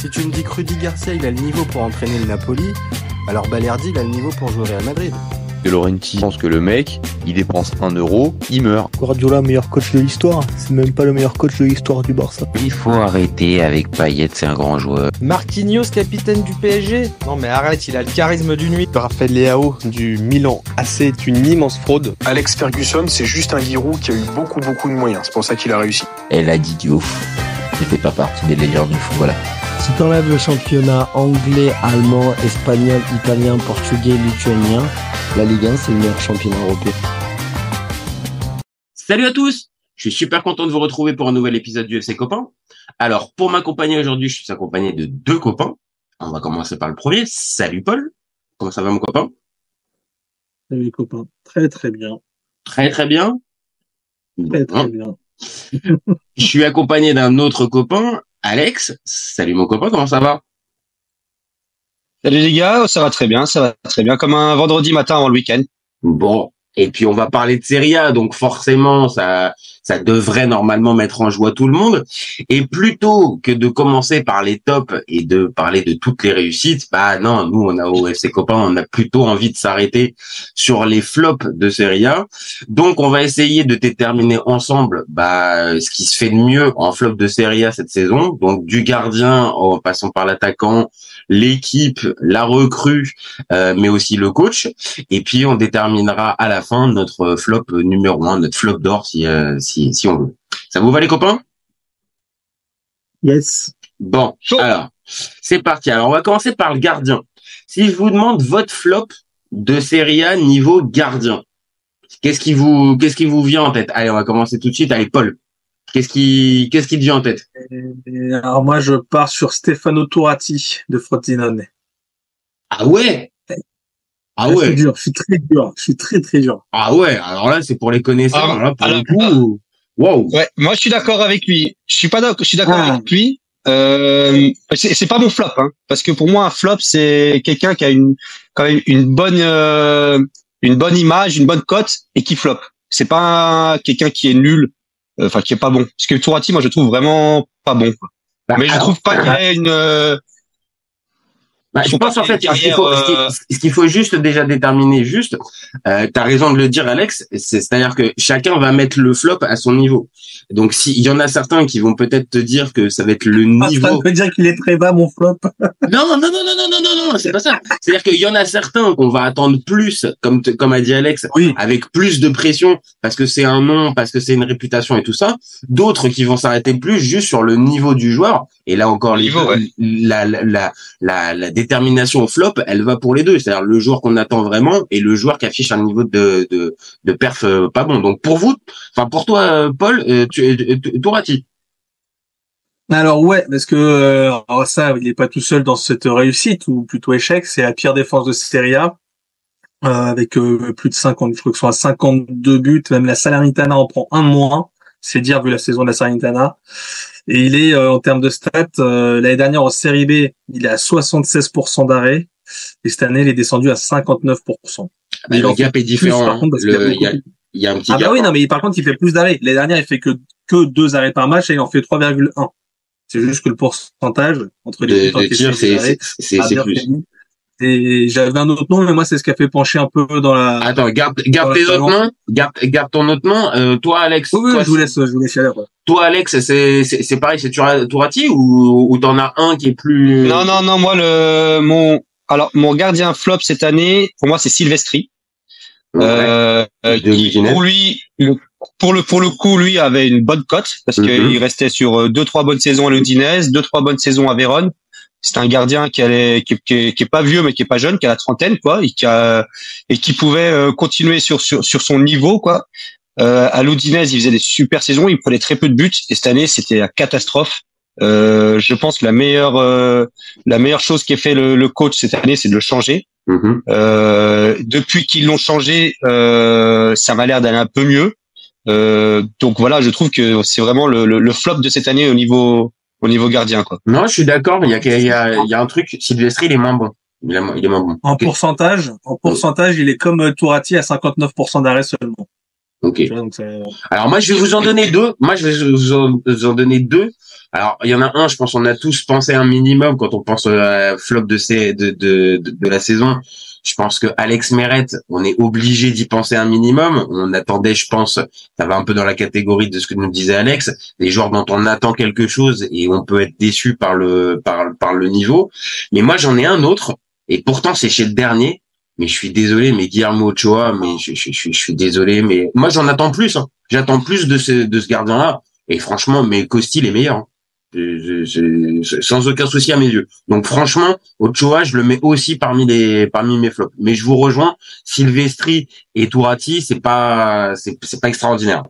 Si tu me dis que Rudy Garcia il a le niveau pour entraîner le Napoli, alors Balerdi il a le niveau pour jouer au Real Madrid. De Laurenti pense que le mec, il dépense 1€, il meurt. Guardiola, meilleur coach de l'histoire. C'est même pas le meilleur coach de l'histoire du Barça. Il faut arrêter avec Payet, c'est un grand joueur. Marquinhos, capitaine du PSG. Non mais arrête, il a le charisme d'une nuit. Raphaël Leao du Milan AC est une immense fraude. Alex Ferguson, c'est juste un guirou qui a eu beaucoup de moyens. C'est pour ça qu'il a réussi. Elle a dit Diouf. Il fait pas partie des légendes du football. Si t'enlèves le championnat anglais, allemand, espagnol, italien, portugais, lituanien, la Ligue 1 c'est le meilleur championnat européen. Salut à tous, je suis super content de vous retrouver pour un nouvel épisode du FC Copain. Alors pour m'accompagner aujourd'hui, je suis accompagné de deux copains. On va commencer par le premier. Salut Paul, comment ça va mon copain? Salut les copains, très bien. Très bien. Très bien. Je suis accompagné d'un autre copain, Alex. Salut mon copain, comment ça va? Salut les gars, ça va très bien, comme un vendredi matin avant le week-end. Bon, et puis on va parler de Serie A, donc forcément ça devrait normalement mettre en joie tout le monde. Et plutôt que de commencer par les tops et de parler de toutes les réussites, bah non, nous on a au FC Copain, on a plutôt envie de s'arrêter sur les flops de Serie A. Donc on va essayer de déterminer ensemble ce qui se fait de mieux en flop de Serie A cette saison. Donc du gardien en passant par l'attaquant, l'équipe, la recrue, mais aussi le coach. Et puis on déterminera à la fin notre flop numéro 1, notre flop d'or si on veut. Ça vous va les copains? Yes. Bon, alors, c'est parti. Alors, on va commencer par le gardien. Si je vous demande votre flop de Serie A niveau gardien, qu'est-ce qui vous vient en tête? Allez, on va commencer tout de suite. Allez, Paul. Qu'est-ce qui te vient en tête? Alors moi, je pars sur Stefano Turati de Frosinone. Ah ouais? Ah ouais. Ouais. Je suis très dur. Ah ouais. Alors là, c'est pour les connaisseurs. Alors là, pour le coup, wow. Ouais, moi je suis d'accord avec lui. Je suis d'accord avec lui. C'est pas mon flop, hein, parce que pour moi un flop c'est quelqu'un qui a quand même une bonne image, une bonne cote et qui flop. C'est pas quelqu'un qui est nul, qui est pas bon. Parce que Turati, moi je trouve vraiment pas bon. Mais je trouve pas qu'il y ait une je pense en fait ce qu'il faut juste déjà déterminer t'as raison de le dire Alex, c'est-à-dire que chacun va mettre le flop à son niveau. Donc s'il y en a certains qui vont peut-être te dire que ça va être le niveau. Ça veut dire qu'il est très bas mon flop. Non, c'est pas ça. C'est-à-dire qu'il y en a certains qu'on va attendre plus, comme a dit Alex, oui, avec plus de pression parce que c'est un nom, parce que c'est une réputation et tout ça. D'autres qui vont s'arrêter plus juste sur le niveau du joueur. Et là encore, la détermination au flop, elle va pour les deux. C'est-à-dire le joueur qu'on attend vraiment et le joueur qui affiche un niveau de perf pas bon. Donc pour toi, Paul, Turati. Alors ouais, parce que ça, il est pas tout seul dans cette réussite ou plutôt échec. C'est la pire défense de Serie A avec plus de 50, je crois que sont à 52 buts. Même la Salernitana en prend un de moins. C'est dire vu la saison de la Salernitana. Et il est en termes de stats l'année dernière en Série B, il est à 76% d'arrêt et cette année il est descendu à 59%. Mais le gap est différent. Il y a un petit gap. Ah bah oui, non mais par contre il fait plus d'arrêts. L'année dernière il fait que 2 arrêts par match et il en fait 3,1. C'est juste que le pourcentage entre les de tir c'est plus. Et j'avais un autre nom, mais moi c'est ce qui a fait pencher un peu dans la. Attends, garde tes autres noms. Garde ton autre nom. Toi, Alex. Oui, je vous laisse à l'heure. Toi, Alex, c'est pareil, c'est Turati ou t'en as un qui est plus. Non, moi mon gardien flop cette année, pour moi c'est Silvestri. Ouais. Pour le coup, lui avait une bonne cote parce qu'il restait sur 2-3 bonnes saisons à l'Udinese, 2-3 bonnes saisons à Vérone. C'est un gardien qui est pas vieux mais qui est pas jeune, qui a la trentaine quoi, et qui pouvait continuer sur son niveau quoi. À l'Udinese, il faisait des super saisons, il prenait très peu de buts et cette année c'était la catastrophe. Je pense que la meilleure chose qu'ait fait le coach cette année, c'est de le changer. Depuis qu'ils l'ont changé, ça m'a l'air d'aller un peu mieux. Donc voilà, je trouve que c'est vraiment le flop de cette année au niveau gardien quoi. Non, je suis d'accord, mais il y a un truc, Silvestri il est moins bon. Il est moins bon. En pourcentage, il est comme Turati à 59% d'arrêt seulement. Ok. Tu vois, donc Alors moi, je vais vous en donner deux. Moi, je vais vous en donner deux. Alors, il y en a un, je pense, on a tous pensé un minimum quand on pense à flop de la saison. Je pense que Alex Meret, on est obligé d'y penser un minimum. On attendait, je pense, ça va un peu dans la catégorie de ce que nous disait Alex, des joueurs dont on attend quelque chose et on peut être déçu par le niveau. Mais moi, j'en ai un autre, et pourtant c'est chez le dernier. Mais je suis désolé, mais Guillermo Ochoa, mais je suis désolé, mais moi j'en attends plus. Hein. J'attends plus de ce gardien-là. Et franchement, mais Costil est meilleur. Hein. Sans aucun souci à mes yeux. Donc franchement, Ochoa, je le mets aussi parmi mes flops. Mais je vous rejoins, Silvestri et Tourati, c'est pas extraordinaire.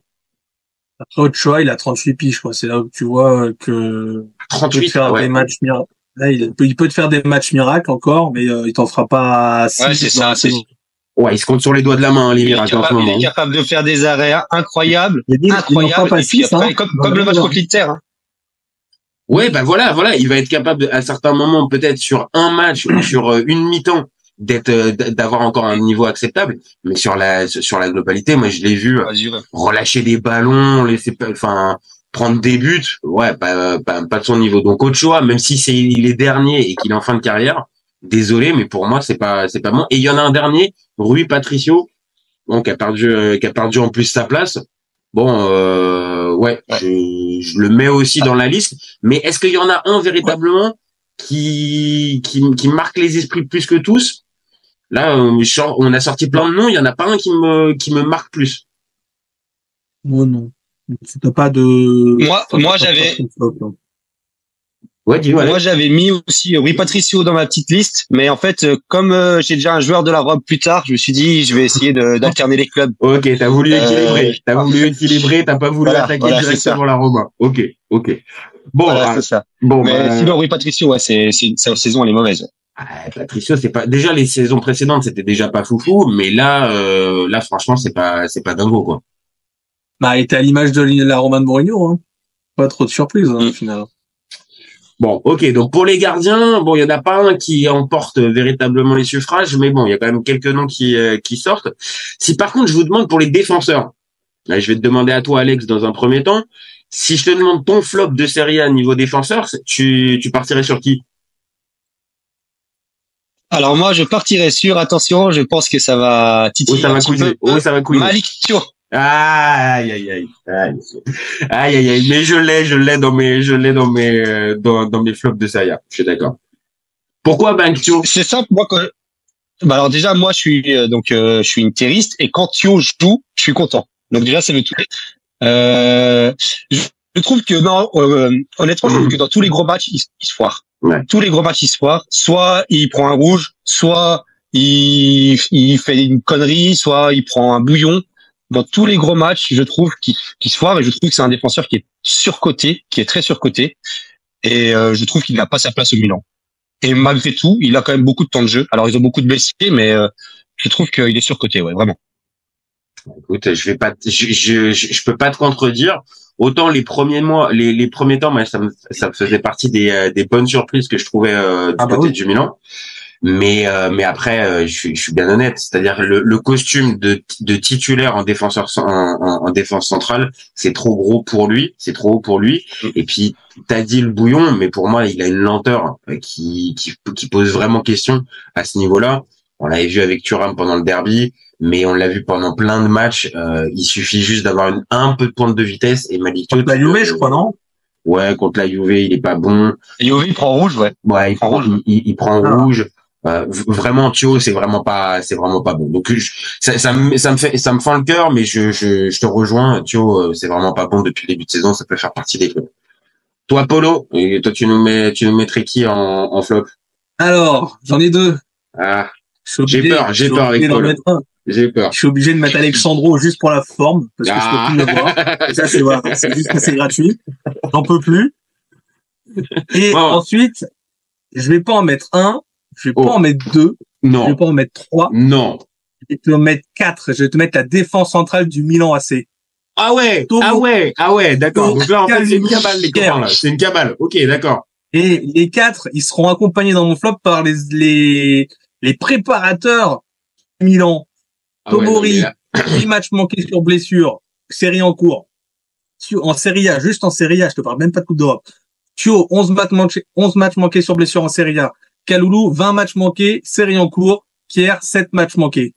Après, Ochoa, il a 38 piges, quoi. C'est là où tu vois que 38, des matchs miracles. Là, il peut te faire des matchs miracles encore, mais il t'en fera pas 6. Ouais, c'est ça. Ouais, il se compte sur les doigts de la main, les miracles en ce moment. Il est capable de faire des arrêts incroyables, il et puis après, comme le match contre l'Inter. Hein. Ouais, bah voilà, il va être capable à certains moments, peut-être sur un match ou sur une mi-temps, d'avoir encore un niveau acceptable, mais sur la globalité, moi je l'ai vu relâcher des ballons, prendre des buts, ouais, pas de son niveau. Donc Ochoa, même si il est dernier et qu'il est en fin de carrière, désolé, mais pour moi c'est pas bon. Et il y en a un dernier, Rui Patricio, donc qui a perdu en plus sa place. Bon, je le mets aussi dans la liste. Mais est-ce qu'il y en a un véritablement qui marque les esprits plus que tous? Là, on a sorti plein de noms. Il y en a pas un qui me marque plus. Moi non. T'as pas de. Moi j'avais. Ouais, dis-moi. Moi j'avais mis aussi Rui Patricio dans ma petite liste, mais en fait comme j'ai déjà un joueur de la Rome plus tard, je me suis dit je vais essayer d'alterner les clubs. Ok, t'as voulu équilibrer, t'as pas voulu attaquer directement la Roma. Ok. Bon, c'est ça. Bon, mais sinon Rui Patricio, ouais, sa saison elle est mauvaise. Patricio, c'est pas déjà les saisons précédentes, c'était déjà pas foufou, mais là franchement c'est pas dingo quoi. Bah, il était à l'image de la Roma de Mourinho, hein. Pas trop de surprise au final. Bon, ok, donc pour les gardiens, bon, il y en a pas un qui emporte véritablement les suffrages, mais bon, il y a quand même quelques noms qui sortent. Si par contre je vous demande pour les défenseurs, là, je vais te demander à toi Alex dans un premier temps, si je te demande ton flop de Serie A niveau défenseur, tu partirais sur qui? Alors moi je partirais sur, attention, je pense que ça va titiller ça va couler. Malick Thiaw. Aïe. Mais je l'ai dans mes flops de Serie A. Je suis d'accord. Pourquoi Thio? C'est simple, moi alors déjà moi je suis interiste et quand Thio joue, je suis content. Donc déjà c'est le tout. Je trouve que honnêtement, je trouve que dans tous les gros matchs, il se foire. Ouais. Tous les gros matchs, il se foire. Soit il prend un rouge, soit il fait une connerie, soit il prend un bouillon. Dans tous les gros matchs, je trouve qu'il se foire et je trouve que c'est un défenseur qui est surcoté, qui est très surcoté. Et je trouve qu'il n'a pas sa place au Milan. Et malgré tout, il a quand même beaucoup de temps de jeu. Alors ils ont beaucoup de blessés, mais je trouve qu'il est surcoté, ouais, vraiment. Écoute, je peux pas te contredire. Autant les premiers mois, les premiers temps, moi, ça me faisait partie des bonnes surprises que je trouvais du côté du Milan. Mais après, je suis bien honnête, c'est-à-dire le costume de titulaire en défenseur en défense centrale, c'est trop gros pour lui, c'est trop haut pour lui. Et puis t'as dit le bouillon, mais pour moi, il a une lenteur qui pose vraiment question à ce niveau-là. On l'avait vu avec Thuram pendant le derby, mais on l'a vu pendant plein de matchs. Il suffit juste d'avoir un peu de pointe de vitesse et Malick Thiaw. La Juve, je crois, non? Ouais, contre la Juve, il est pas bon. La Juve, il prend rouge, ouais. Ouais, il prend rouge. Vraiment Thio, c'est vraiment pas bon. Donc ça me fend le cœur, mais je te rejoins. Thio, c'est vraiment pas bon depuis le début de saison. Ça peut faire partie des clubs. Toi, Polo, et toi tu nous mettrais qui en flop? Alors, j'en ai deux. J'ai peur avec Polo. J'ai peur. Je suis obligé de mettre Alexandro juste pour la forme, parce que je peux plus le voir. Et ça, c'est juste que c'est gratuit. J'en peux plus. Et ensuite, je vais pas en mettre un, je vais pas en mettre deux, non. Je vais pas en mettre trois. Non. Je vais te mettre 4. Je vais te mettre la défense centrale du Milan AC. Ah ouais, d'accord. Donc là, en fait, c'est une cabale, les copains, là. C'est une cabale. Ok, d'accord. Et les 4, ils seront accompagnés dans mon flop par les préparateurs Milan. Tomori, 8 matchs manqués sur blessure, série en cours. En Serie A, juste en Serie A, je te parle même pas de Coupe d'Europe. Thio, 11 matchs manqués sur blessure en Serie A. Kaloulou, 20 matchs manqués, série en cours. Kier, 7 matchs manqués.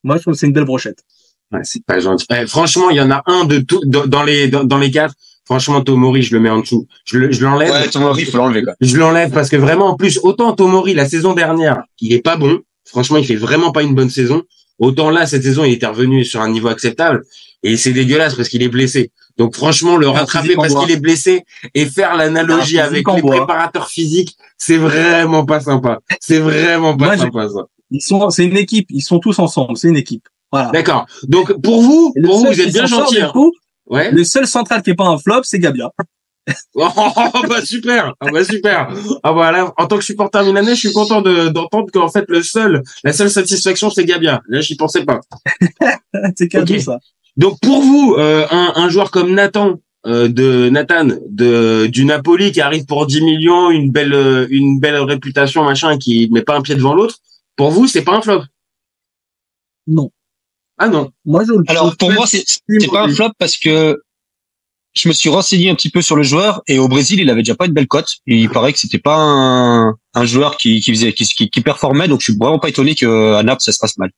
Moi, je trouve que c'est une belle brochette. Ouais, c'est pas gentil. Franchement, il y en a un de tout dans les quatre. Franchement, Tomori, je le mets en dessous. Je l'enlève. Ouais, Tomori, faut l'enlever, quoi. Je l'enlève parce que vraiment, en plus, autant Tomori, la saison dernière, il est pas bon. Franchement, il fait vraiment pas une bonne saison. Autant là, cette saison, il était revenu sur un niveau acceptable. Et c'est dégueulasse parce qu'il est blessé. Donc franchement, le rattraper parce qu'il est blessé et faire l'analogie avec les préparateurs physiques, c'est vraiment pas sympa. C'est vraiment pas sympa, ça. C'est une équipe. Ils sont tous ensemble. C'est une équipe. Voilà. D'accord. Donc pour vous, vous êtes bien gentil. Ouais. Le seul central qui est pas un flop, c'est Gabia. Oh bah super. Ah bah super. Ah bah là, en tant que supporter milanais, je suis content d'entendre qu'en fait la seule satisfaction, c'est Gabia. Là, j'y pensais pas. C'est cadeau, ça. Donc pour vous, un joueur comme Nathan du Napoli qui arrive pour 10 millions, une belle réputation, machin, qui met pas un pied devant l'autre, pour vous, c'est pas un flop? Non. Ah non. Alors pour moi, c'est pas un flop parce que je me suis renseigné un petit peu sur le joueur et au Brésil, il avait déjà pas une belle cote. Et il paraît que c'était pas un joueur qui performait, donc je suis vraiment pas étonné qu'à Naples ça se passe mal.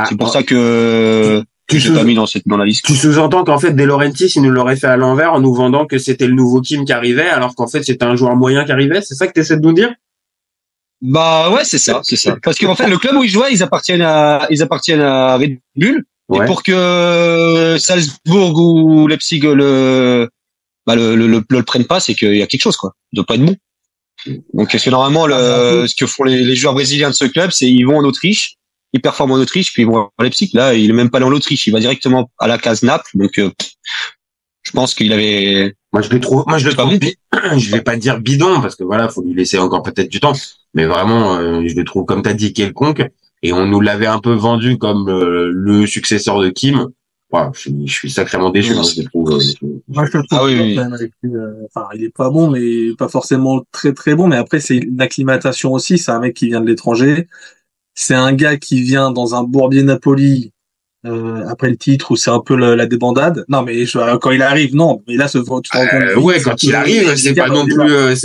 C'est pour ça que je l'ai pas mis dans la liste. Tu sous-entends qu'en fait, De Laurentiis, il nous l'aurait fait à l'envers en nous vendant que c'était le nouveau Kim qui arrivait, alors qu'en fait, c'était un joueur moyen qui arrivait. C'est ça que tu essaies de nous dire? Bah ouais, c'est ça. Parce qu'en fait, le club où ils jouaient, ils appartiennent à Red Bull. Ouais. Et pour que Salzbourg ou Leipzig le prennent pas, c'est qu'il y a quelque chose, quoi. Il doit pas être bon. Donc, parce que normalement, ce que font les joueurs brésiliens de ce club, c'est ils vont en Autriche, ils performent en Autriche, puis ils vont à Leipzig. Là, il est même pas allé en Autriche, il va directement à la case Naples. Donc, je pense qu'il avait. Moi, je le trouve. Je vais pas dire bidon parce que voilà, faut lui laisser encore peut-être du temps. Mais vraiment, je le trouve comme t'as dit quelconque. Et on nous l'avait un peu vendu comme le successeur de Kim. Voilà, je suis sacrément déçu. Moi, je le trouve. Enfin, il est pas bon, mais pas forcément très très bon. Mais après, c'est une acclimatation aussi. C'est un mec qui vient de l'étranger. C'est un gars qui vient dans un Bourbier Napoli après le titre où c'est un peu la débandade. Non, mais quand il arrive, non. Mais là, tu te rends compte. Ouais, quand il arrive, c'est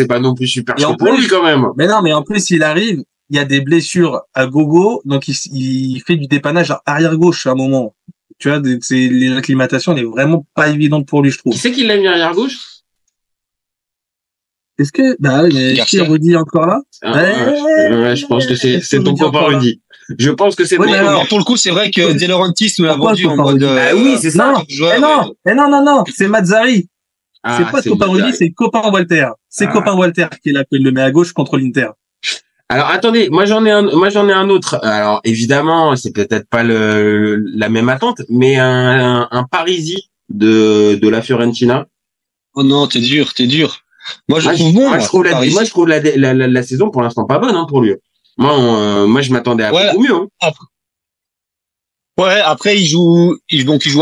pas non plus super chaud pour lui quand même. Mais non, mais en plus, il arrive. Il y a des blessures à gogo, donc il fait du dépannage à arrière gauche à un moment. Tu vois, l'acclimatation n'est vraiment pas évidente pour lui, je trouve. Qui c'est qui l'a mis arrière gauche? Est-ce que est-ce que Rudy est encore là? Ouais, je pense que c'est ton copain Rudy. Je pense que c'est ton copain. Alors pour le coup, c'est vrai que De Laurentiis nous l'a vendu en mode. Ah oui, c'est ça. Non, c'est Mazzari. C'est pas copain Rudy, c'est copain Walter. C'est copain Walter qui est là, il le met à gauche contre l'Inter. Alors attendez, moi j'en ai un autre. Alors évidemment, c'est peut-être pas la même attente, mais un Parisi de la Fiorentina. Oh non, t'es dur. Moi je trouve bon. Moi je trouve la saison pour l'instant pas bonne pour lui. Moi je m'attendais à beaucoup mieux. Ouais, après il joue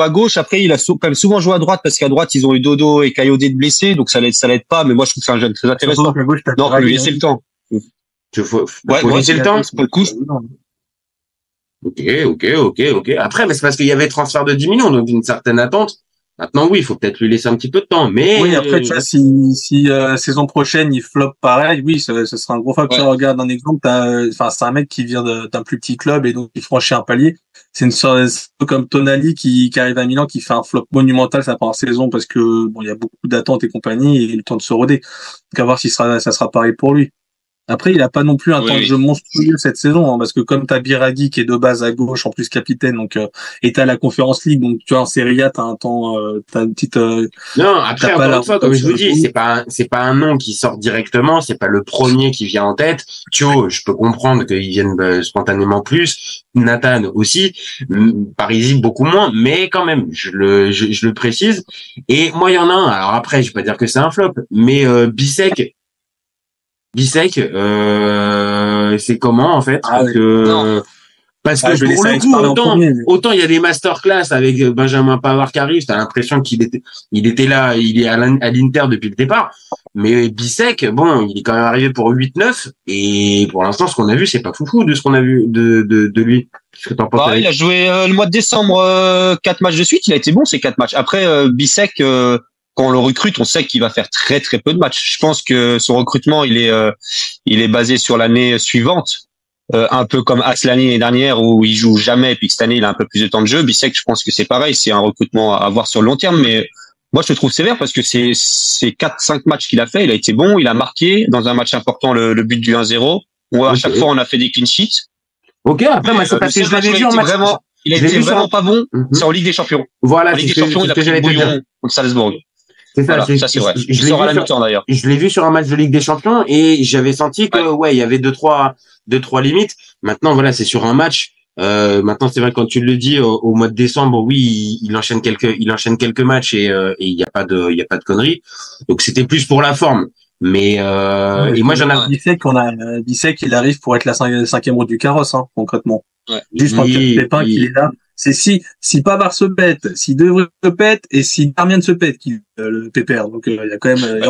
à gauche. Après il a quand même souvent joué à droite parce qu'à droite ils ont eu Dodo et Kayode de blessés, donc ça l'aide pas. Mais moi je trouve que c'est un jeune très intéressant. Non, faut lui laisser le temps. Faut laisser le temps. Pour le coup. Ok. Après, mais c'est parce qu'il y avait transfert de 10 millions, donc une certaine attente. Maintenant, oui, il faut peut-être lui laisser un petit peu de temps, mais. Oui, après, tu vois, si saison prochaine, il floppe pareil, oui, ce sera un gros facteur. Ouais. Regarde un exemple, c'est un mec qui vient d'un plus petit club et donc il franchit un palier. C'est un peu comme Tonali qui arrive à Milan, qui fait un flop monumental sa première saison parce que, bon, il y a beaucoup d'attentes et compagnie et le temps de se roder. Donc, à voir si ça sera pareil pour lui. Après, il a pas non plus un temps de jeu monstrueux cette saison, parce que comme t'as Biraghi qui est de base à gauche, en plus capitaine, donc et t'as la Conference League, donc tu vois en Serie A t'as un temps, t'as une petite. Non, après encore une fois, comme je vous dis, c'est pas un nom qui sort directement, c'est pas le premier qui vient en tête. Thio, je peux comprendre qu'ils viennent spontanément plus, Nathan aussi, Parisi beaucoup moins, mais quand même, je le précise. Et moi, il y en a un. Alors après, je vais pas dire que c'est un flop, mais Bissek, c'est comment en fait? Parce que pour le coup, autant il y a des masterclass avec Benjamin Pavard qui arrive, t'as l'impression qu'il était là, il est à l'Inter depuis le départ. Mais Bissek, bon, il est quand même arrivé pour 8-9 et pour l'instant, ce qu'on a vu, c'est pas foufou de ce qu'on a vu de lui. Qu'est-ce que t'en penses? Il a joué le mois de décembre 4 matchs de suite. Il a été bon ces 4 matchs. Après, Bissek, quand on le recrute, on sait qu'il va faire très très peu de matchs. Je pense que son recrutement, il est basé sur l'année suivante. Un peu comme Aslani l'année dernière où il joue jamais et puis que cette année il a un peu plus de temps de jeu. Bissek, je pense que c'est pareil, c'est un recrutement à voir sur le long terme, mais moi je le trouve sévère parce que c'est 4-5 matchs qu'il a fait, il a été bon, il a marqué dans un match important le but du 1-0. À chaque fois on a fait des clean sheets. Ok, après moi c'est parce que je l'avais vu en match. Il a été vraiment pas bon, c'est en Ligue des Champions. Voilà, en Ligue des Champions, il a pris le bouillon contre Salzbourg. C'est ça, voilà, ça c'est vrai. Je sors à la mi-temps d'ailleurs. Je l'ai vu sur un match de Ligue des Champions et j'avais senti que il y avait deux trois limites. Maintenant voilà, c'est sur un match. Maintenant c'est vrai quand tu le dis au mois de décembre, oui, il enchaîne quelques matchs et il y a pas de conneries. Donc c'était plus pour la forme. Mais et moi j'en ai Bissek il arrive pour être la cinquième roue du carrosse concrètement. Ouais. Juste en cas de pépin qu'il est là. C'est si Pavard se pète, si De Vrij se pète et si Darmian se pète qui le pépère. Donc il y a quand même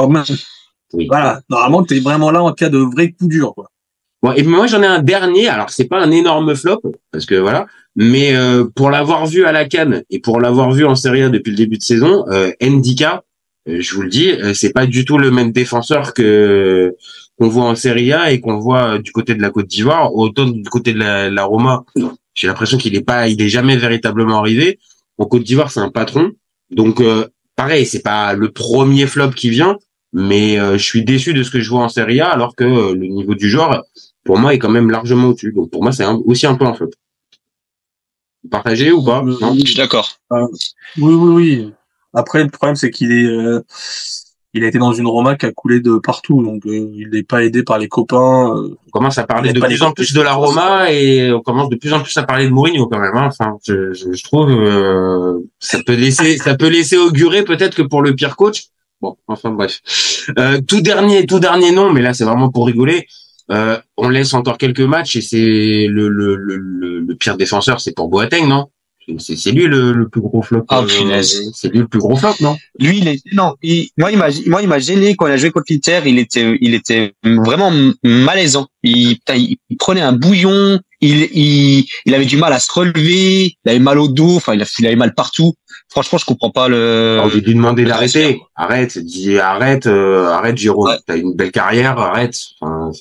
voilà, normalement t'es vraiment là en cas de vrai coup dur quoi. Bon, et moi j'en ai un dernier, alors c'est pas un énorme flop parce que voilà, mais pour l'avoir vu à la CAN et pour l'avoir vu en Serie A depuis le début de saison, Ndika, je vous le dis, c'est pas du tout le même défenseur qu'on voit en Serie A et qu'on voit du côté de la Côte d'Ivoire, autant du côté de la Roma. J'ai l'impression qu'il est jamais véritablement arrivé. En Côte d'Ivoire, c'est un patron. Donc, pareil, c'est pas le premier flop qui vient, mais je suis déçu de ce que je vois en Serie A, alors que le niveau du joueur, pour moi, est quand même largement au-dessus. Donc, pour moi, c'est aussi un peu un flop. Vous partagez ou pas? Non, je suis d'accord. Oui. Après, le problème, c'est il a été dans une Roma qui a coulé de partout, donc il n'est pas aidé par les copains. On commence à parler de plus en plus de la Roma et on commence de plus en plus à parler de Mourinho quand même. Enfin, je trouve ça peut laisser augurer peut-être que pour le pire coach. Bon, enfin bref. Tout dernier nom, mais là c'est vraiment pour rigoler. On laisse encore quelques matchs et c'est le pire défenseur, c'est pour Boateng, non? C'est lui le plus gros flop. C'est lui le plus gros flop, non? Lui, moi, il m'a gêné quand il a joué contre l'Inter. Il était vraiment malaisant. Il prenait un bouillon. Il avait du mal à se relever. Il avait mal au dos. Enfin, il avait mal partout. Franchement, je comprends pas Alors, j'ai dû demander d'arrêter. Arrête, Jérôme. Ouais. T'as une belle carrière, arrête. Enfin,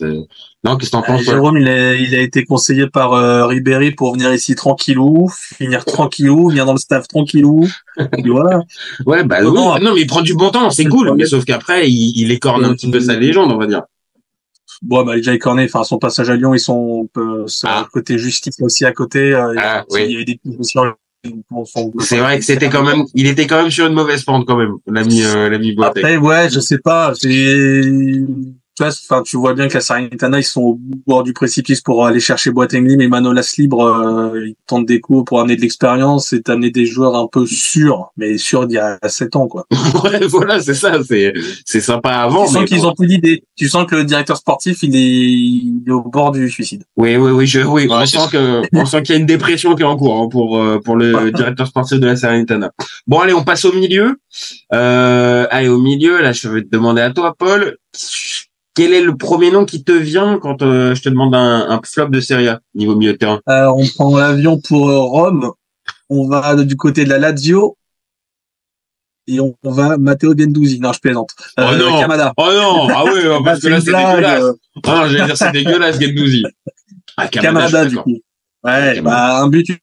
non, qu'est-ce que t'en penses? Jérôme, il a été conseillé par Ribéry pour venir ici tranquillou, finir tranquillou, venir dans le staff tranquillou. Et voilà. Ouais, bah non, mais il prend du bon temps, c'est cool. Mais sauf qu'après, il écorne un petit peu sa légende, on va dire. Bon, bah, il a déjà écorné. Enfin, son passage à Lyon, ils sont côté justice aussi à côté. Oui. Il y a eu des petits c'est vrai que il était quand même sur une mauvaise pente quand même, l'ami Boateng. Après, ouais, je sais pas, tu vois bien que la Salernitana, ils sont au bord du précipice pour aller chercher Boateng, mais Manolas libre, ils tentent des coups pour amener de l'expérience et t'amener des joueurs un peu sûrs, mais sûrs d'il y a 7 ans, quoi. Ouais, voilà, c'est ça, c'est sympa avant. Tu sens qu'ils ont plus d'idées. Tu sens que le directeur sportif, il est au bord du suicide. Oui, on sent qu'il y a une dépression qui est en cours, pour le directeur sportif de la Salernitana. Bon, allez, on passe au milieu. Au milieu, là, je vais te demander à toi, Paul. Quel est le premier nom qui te vient quand je te demande un flop de Serie A niveau milieu de terrain? On prend l'avion pour Rome. On va du côté de la Lazio. Et on va Matteo Guendouzi. Non, je plaisante. Kamada. Oh non. Ah oui, parce que là, c'est dégueulasse. Ah, j'allais dire, c'est dégueulasse, Guendouzi. Ah, Kamada, du coup. Ouais, un but en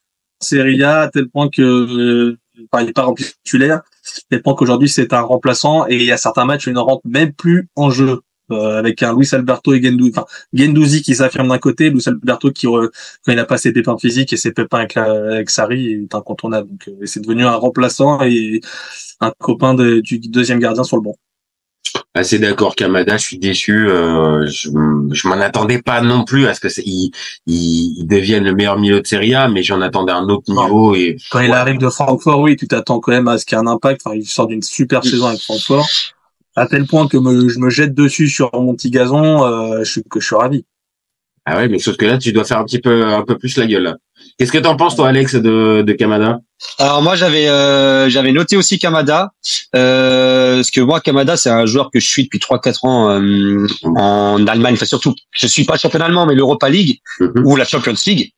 Serie A, à tel point que, il n'est pas rempli titulaire. À tel point qu'aujourd'hui, c'est un remplaçant et il y a certains matchs où il ne rentre même plus en jeu. Avec un Luis Alberto et Guendouzi qui s'affirme d'un côté, Luis Alberto qui quand il a pas ses pépins physiques et ses pépins avec Sarri est incontournable. Donc c'est devenu un remplaçant et un copain du deuxième gardien sur le banc. Assez d'accord, Kamada, je suis déçu. Je m'en attendais pas non plus à ce que il devienne le meilleur milieu de Serie A, mais j'en attendais un autre niveau. Et quand il arrive de Francfort, oui, tu t'attends quand même à ce qu'il y ait un impact. Enfin, il sort d'une super saison avec Francfort. À tel point que je me jette dessus sur mon petit gazon, je suis ravi. Ah ouais, mais sauf que là, tu dois faire un peu plus la gueule, là. Qu'est-ce que t'en penses, toi, Alex, de Kamada? Alors moi j'avais noté aussi Kamada, parce que moi Kamada c'est un joueur que je suis depuis 3-4 ans en Allemagne, enfin surtout je suis pas le championnat allemand mais l'Europa League ou la Champions League.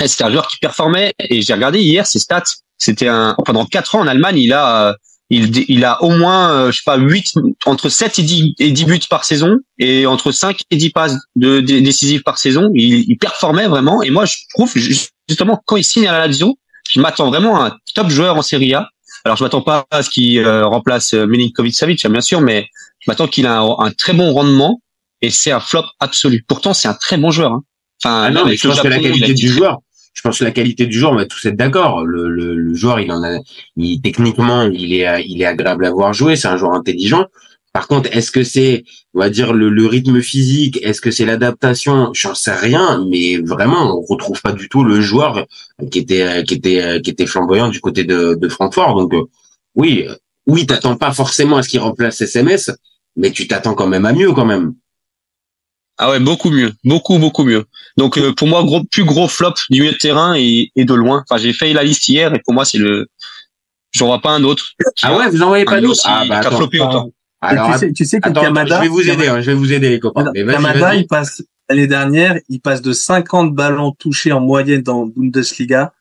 Et c'était un joueur qui performait et j'ai regardé hier ses stats, c'était pendant 4 ans en Allemagne, il a au moins je sais pas 8 entre 7 et 10 buts par saison et entre 5 et 10 passes décisives par saison, il performait vraiment et moi je trouve justement quand il signe à la Lazio, je m'attends vraiment à un top joueur en Serie A. Alors, je m'attends pas à ce qu'il remplace Milinkovic-Savic, bien sûr, mais je m'attends qu'il a un très bon rendement et c'est un flop absolu. Pourtant, c'est un très bon joueur. Hein. Enfin, non, mais je pense que la qualité du joueur, on va tous être d'accord. Le joueur, techniquement, il est agréable à voir jouer. C'est un joueur intelligent. Par contre, est-ce que c'est, on va dire, le rythme physique, est-ce que c'est l'adaptation? J'en sais rien, mais vraiment, on retrouve pas du tout le joueur qui était flamboyant du côté de Francfort. Donc, oui, t'attends pas forcément à ce qu'il remplace SMS, mais tu t'attends quand même à mieux, quand même. Ah ouais, beaucoup mieux, beaucoup mieux. Donc, pour moi, plus gros flop du milieu de terrain et de loin. Enfin, j'ai fait la liste hier et pour moi, j'en vois pas un autre. Ah ouais, vous en voyez pas d'autre? Ah bah, attends. Flopé autant. Alors, tu sais que Kamada, je vais vous aider les copains. Kamada, il passe l'année dernière, il passe de 50 ballons touchés en moyenne dans Bundesliga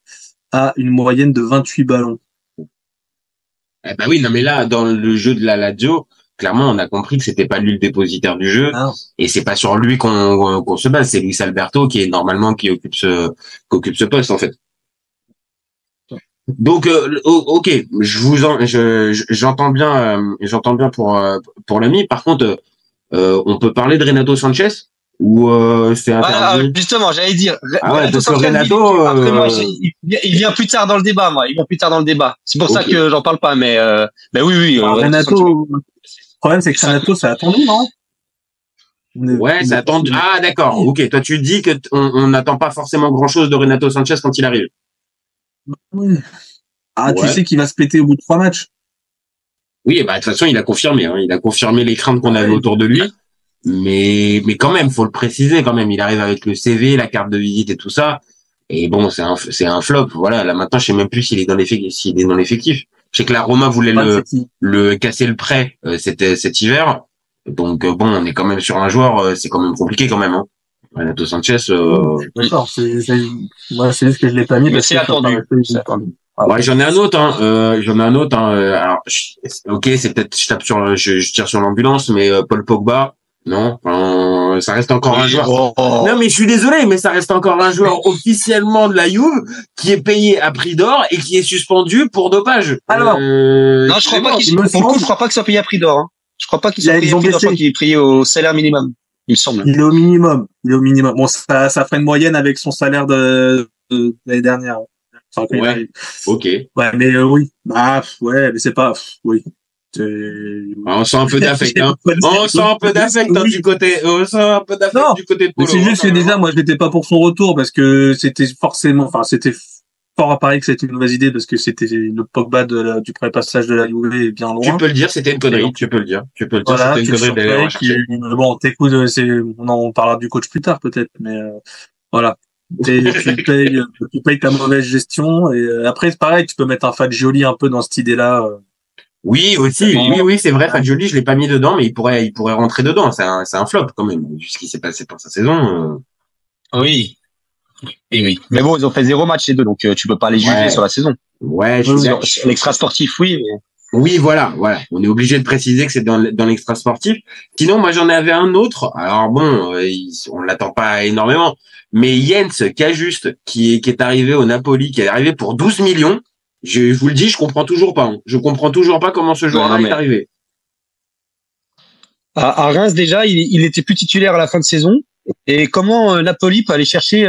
à une moyenne de 28 ballons. Eh ben oui, non mais là dans le jeu de la Lazio, clairement on a compris que c'était pas lui le dépositaire du jeu et c'est pas sur lui qu'on se base, c'est Luis Alberto qui occupe ce poste en fait. Donc ok, j'entends bien pour l'ami. Par contre, on peut parler de Renato Sanchez ou c'est interdit. Justement, j'allais dire. Ah ouais, parce que Renato. Après moi, il vient plus tard dans le débat, moi. Il vient plus tard dans le débat. C'est pour ça que j'en parle pas, mais oui. Renato. Le problème, c'est que Renato, c'est attendu, non? Ouais, c'est attendu. Ah d'accord. Ok, toi tu dis que on n'attend pas forcément grand chose de Renato Sanchez quand il arrive. Oui. Ah, tu sais qu'il va se péter au bout de 3 matchs. Oui, bah de toute façon, il a confirmé. Il a confirmé les craintes qu'on avait autour de lui. Mais quand même, faut le préciser quand même. Il arrive avec le CV, la carte de visite et tout ça. Et bon, c'est un flop. Voilà. Là maintenant, je sais même plus s'il est dans l'effectif. Je sais que la Roma voulait le casser le prêt cet hiver. Donc bon, on est quand même sur un joueur. C'est quand même compliqué quand même. Hein. Renato Sanchez. D'accord. Moi, c'est juste que je l'ai pas mis. Mais c'est attendu. Ouais, j'en ai un autre. Alors, ok, c'est peut-être je tire sur l'ambulance, mais Paul Pogba, non, ça reste encore un joueur. Non, mais je suis désolé, mais ça reste encore un joueur officiellement de la Juve qui est payé à prix d'or et qui est suspendu pour dopage. Alors, non, je crois pas qu'il soit payé à prix d'or. Hein. Je crois pas qu'il soit payé à prix d'or. Je crois qu'il est payé au salaire minimum. Il me semble. Il est au minimum. Bon, ça ferait une moyenne avec son salaire de l'année dernière. Ouais. Ok. Ouais, mais oui. Bah, ouais, mais c'est pas, oui. On sent un peu d'affect, hein. On sent un peu d'affect du côté de Polo. C'est juste que déjà, moi, je n'étais pas pour son retour parce que c'était fort à parier que c'était une mauvaise idée parce que c'était le Pogba du pré-passage de la Juve est bien loin. Tu peux le dire, c'était une connerie. Tu peux le dire, voilà, c'était une connerie. Bon, t'écoutes, on parlera du coach plus tard peut-être, mais voilà. Tu payes ta mauvaise gestion et après c'est pareil, tu peux mettre un Fagioli un peu dans cette idée-là. Oui aussi, oui c'est vrai. Fagioli, je l'ai pas mis dedans, mais il pourrait rentrer dedans. C'est un flop quand même, vu ce qui s'est passé pour sa saison. Oui. Et oui. Mais bon, ils ont fait 0 match les deux, donc tu peux pas les juger sur la saison. Ouais, sur l'extra sportif, oui. Mais... Oui, voilà. On est obligé de préciser que c'est dans l'extra sportif. Sinon, moi, j'en avais un autre. Alors bon, on l'attend pas énormément, mais Jens Cajuste, qui est arrivé au Napoli, qui est arrivé pour 12 millions. Je vous le dis, je comprends toujours pas. Hein. Je comprends toujours pas comment ce joueur-là est arrivé. À Reims, déjà, il était plus titulaire à la fin de saison. Et comment Napoli peut aller chercher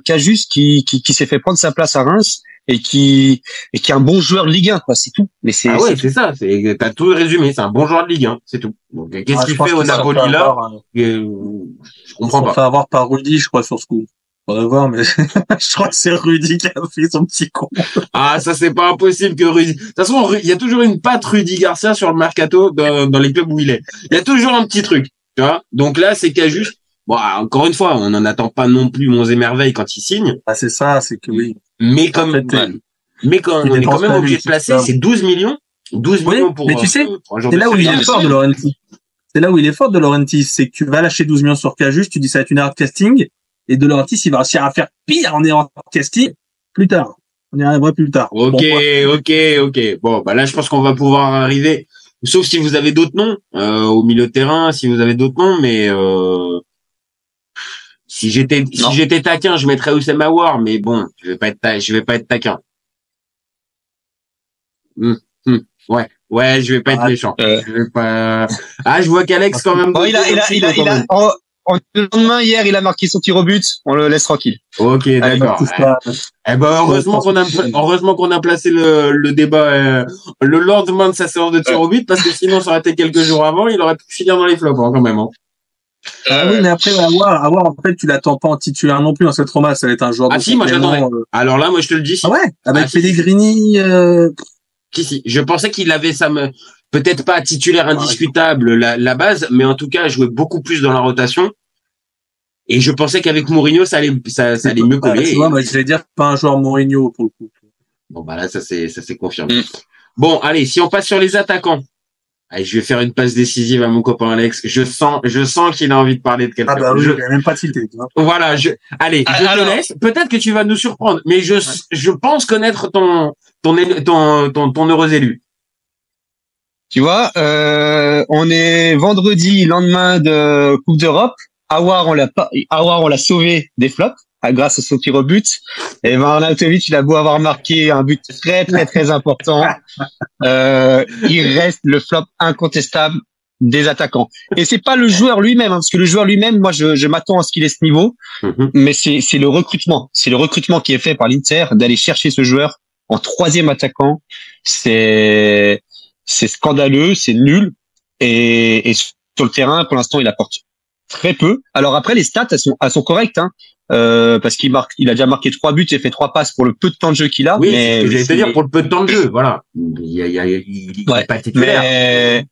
Cajuste qui s'est fait prendre sa place à Reims et qui est un bon joueur de Ligue 1, quoi, c'est tout. Mais c'est c'est ça, t'as tout résumé, c'est un bon joueur de Ligue 1, c'est tout. Donc qu'est-ce qu'il fait au Napoli là? Je comprends pas. Ça va avoir par Rudy, je crois, sur ce coup. Faudrait voir, mais je crois que c'est Rudy qui a fait son petit con. Ah, ça c'est pas impossible que Rudy. De toute façon, il y a toujours une patte Rudy Garcia sur le mercato dans les clubs où il est. Il y a toujours un petit truc, tu vois. Donc là, c'est Cajuste. Bon, encore une fois, on n'en attend pas non plus monts et merveilles quand il signe. Ah, c'est ça, c'est que oui. Mais comme Mais quand on est quand même obligé de placer, c'est 12 millions. 12 millions pour. Mais tu sais, pour un joueur c'est de là où il Serie A. est fort de Laurentiis. C'est là où il est fort de Laurentiis, c'est que tu vas lâcher 12 millions sur Cajus, tu dis ça va être une erreur de casting, et de Laurentiis, il va réussir à faire pire en erreur de casting plus tard. On y arrivera plus tard. Ok, Bon, ok. Bon, bah là, je pense qu'on va pouvoir arriver. Sauf si vous avez d'autres noms au milieu de terrain, si vous avez d'autres noms, mais si j'étais taquin, je mettrais Oussem Aouar, mais bon, je vais pas être taquin. Ouais, je vais pas être méchant. Je vais pas. Ah, je vois qu'Alex quand même. Oh, le lendemain, hier, il a marqué son tir au but. On le laisse tranquille. Ok, d'accord. Eh ben, heureusement qu'on a placé le débat le lendemain de sa séance de tir au but, parce que sinon, ça aurait été quelques jours avant, il aurait pu finir dans les flops, hein, quand même. Hein. Oui, mais après, avoir, en fait, tu l'attends pas en titulaire non plus dans cette Roma, ça va être un joueur de si, moi, j'attendais. Alors là, moi, je te le dis. Si. Ah ouais? Avec Pellegrini, Si. Je pensais qu'il avait peut-être pas titulaire indiscutable, la base, mais en tout cas, jouer beaucoup plus dans la rotation. Et je pensais qu'avec Mourinho, ça allait mieux coller. Tu vois, moi, je vais dire pas un joueur Mourinho, pour le coup. Bon, bah là, ça s'est confirmé. Bon, allez, si on passe sur les attaquants. Allez, je vais faire une passe décisive à mon copain Alex. Je sens qu'il a envie de parler de quelqu'un. Ah bah oui, il a même pas tilté. Voilà, allez, je te laisse. Peut-être que tu vas nous surprendre, mais je pense connaître ton heureux élu. Tu vois, on est vendredi, lendemain de Coupe d'Europe. Aouar, on l'a sauvé des flops grâce à son tir au but. Et Arnautovic, il a beau avoir marqué un but très très très important, il reste le flop incontestable des attaquants. Et c'est pas le joueur lui-même, hein, parce que le joueur lui-même, moi je m'attends à ce qu'il ait ce niveau, mais c'est le recrutement. C'est le recrutement qui est fait par l'Inter d'aller chercher ce joueur en troisième attaquant. C'est scandaleux, c'est nul. Et sur le terrain, pour l'instant, il apporte très peu. Alors après, les stats, elles sont correctes, hein, parce il a déjà marqué 3 buts et fait 3 passes pour le peu de temps de jeu qu'il a. Oui, c'est ce que j'allais te dire, pour le peu de temps de jeu, voilà. Il est pas titulaire.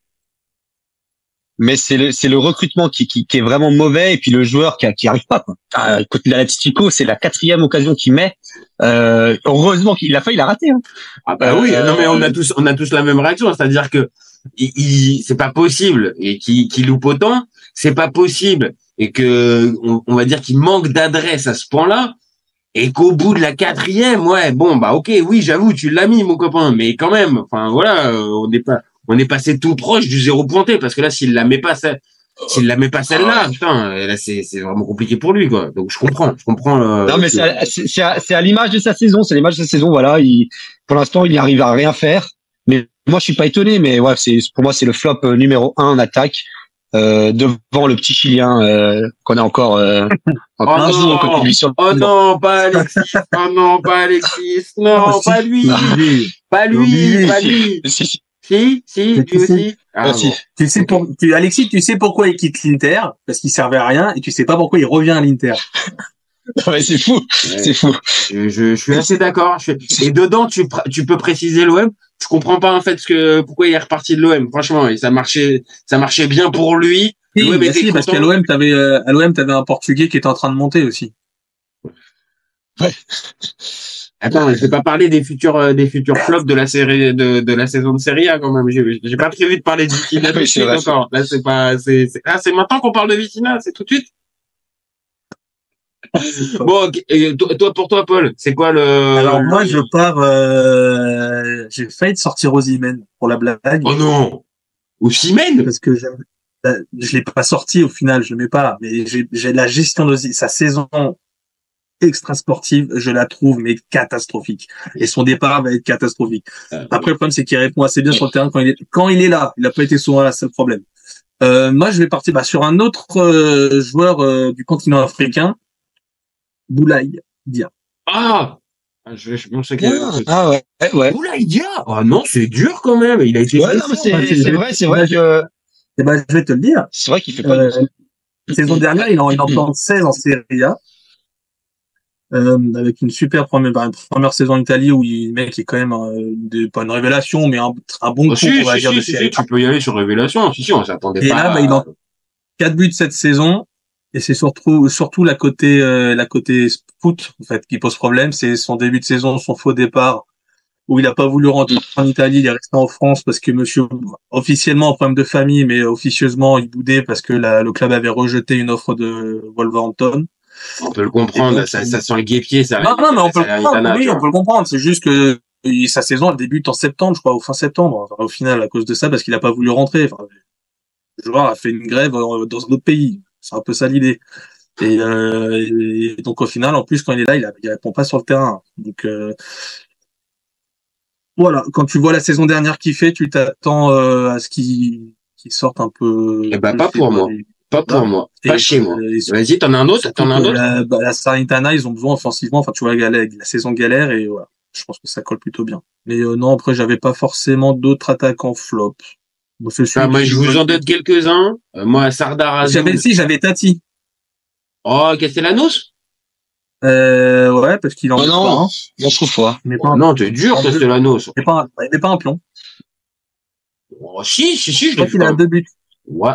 Mais c'est le recrutement qui est vraiment mauvais, et puis le joueur qui arrive pas, quoi. Quand il a l'Atlético, c'est la 4e occasion qu'il met. Heureusement qu'il a failli la rater, hein. Ah bah oui, non mais on a tous la même réaction, c'est-à-dire que c'est pas possible et qu'il loupe autant, c'est pas possible, et que on va dire qu'il manque d'adresse à ce point-là, et qu'au bout de la 4e, ouais, bon bah ok, oui, j'avoue, tu l'as mis mon copain, mais quand même, enfin voilà, on est passé tout proche du 0 pointé, parce que là, s'il la met pas celle-là, putain, là c'est vraiment compliqué pour lui, quoi. Donc je comprends. Non mais c'est à l'image de sa saison, voilà, pour l'instant, il n'y arrive à rien faire. Mais moi, je suis pas étonné, mais ouais, pour moi, c'est le flop numéro 1 en attaque, devant le petit Chilien, qu'on a encore, un jour côté de lui sur le Oh non, pas Alexis. Non, pas lui. Pas lui. Si, lui aussi. Ah, bon. Alexis, tu sais pourquoi il quitte l'Inter? Parce qu'il servait à rien, et tu sais pas pourquoi il revient à l'Inter. Ouais, c'est fou. C'est fou. Je suis assez d'accord. Et dedans, tu peux préciser l'OM. Je comprends pas, en fait, pourquoi il est reparti de l'OM. Franchement, et ça marchait bien pour lui. Oui, parce qu'à l'OM, t'avais un Portugais qui était en train de monter aussi. Ouais. Attends, je vais pas parler des futurs flops de la série, de la saison de Serie A, quand même. J'ai pas prévu de parler de Vitinha tout de suite encore. Là, c'est maintenant qu'on parle de Vitinha, c'est tout de suite. Bon, pour toi, Paul, c'est quoi Alors, moi, je pars, j'ai failli sortir Osimhen pour la blague. Oh non! Osimhen? Parce que je l'ai pas sorti au final, je le mets pas, mais j'ai la gestion de sa saison extra sportive, je la trouve mais catastrophique. Et son départ va être catastrophique. Après, le problème, c'est qu'il répond assez bien sur le terrain quand il est là. Il a pas été souvent là, c'est le problème. Moi, je vais partir sur un autre joueur du continent africain, Boulaye Dia. Ah, je sais ouais. Boulaye Dia. Ah non, c'est dur quand même. Il a été. Ouais, non, mais c'est vrai que. Eh ben, je vais te le dire. C'est vrai qu'il fait pas. Saison dernière, il en plante 16 en Serie A. Avec une super première saison en Italie où le mec est quand même pas une révélation, mais un bon coup, on va dire, de Serie A. Tu peux y aller sur révélation. Si, on s'attendait pas. Et là, il en 4 buts cette saison. Et c'est surtout la côté foot, en fait, qui pose problème. C'est son début de saison, son faux départ, où il a pas voulu rentrer en Italie, il est resté en France parce que monsieur, officiellement, problème de famille, mais officieusement, il boudait parce que le club avait rejeté une offre de Wolverhampton. On peut le comprendre, donc, ça sent le guépier, ça. Non, mais on peut le comprendre, Salernitana, oui, tu on vois. peut le comprendre. C'est juste que sa saison, elle débute en septembre, je crois, au fin septembre. Enfin, au final, à cause de ça, parce qu'il a pas voulu rentrer. Enfin, le joueur a fait une grève dans un autre pays. C'est un peu ça l'idée. Et donc, au final, en plus, quand il est là, il répond pas sur le terrain. Donc, voilà. Quand tu vois la saison dernière qu'il fait, tu t'attends, à ce qu'il sorte un peu. Eh ben, pas pour moi. Pas pour moi. Pas chez moi. Vas-y, t'en as un autre? T'en as un autre? La Salernitana, ils ont besoin offensivement. Enfin, tu vois, la saison galère et voilà. Je pense que ça colle plutôt bien. Mais non, après, j'avais pas forcément d'autres attaquants flop. Moi, je vous en donne quelques-uns. Moi, Sardar Azmoun. J'avais Tati. Oh, Castellanos? Ouais, parce qu'il en non, pas, hein. Je trouve pas. Non, t'es dur, Castellanos. Il n'est pas un pion. Oh, si, je crois qu'il a 2 buts. Ouais,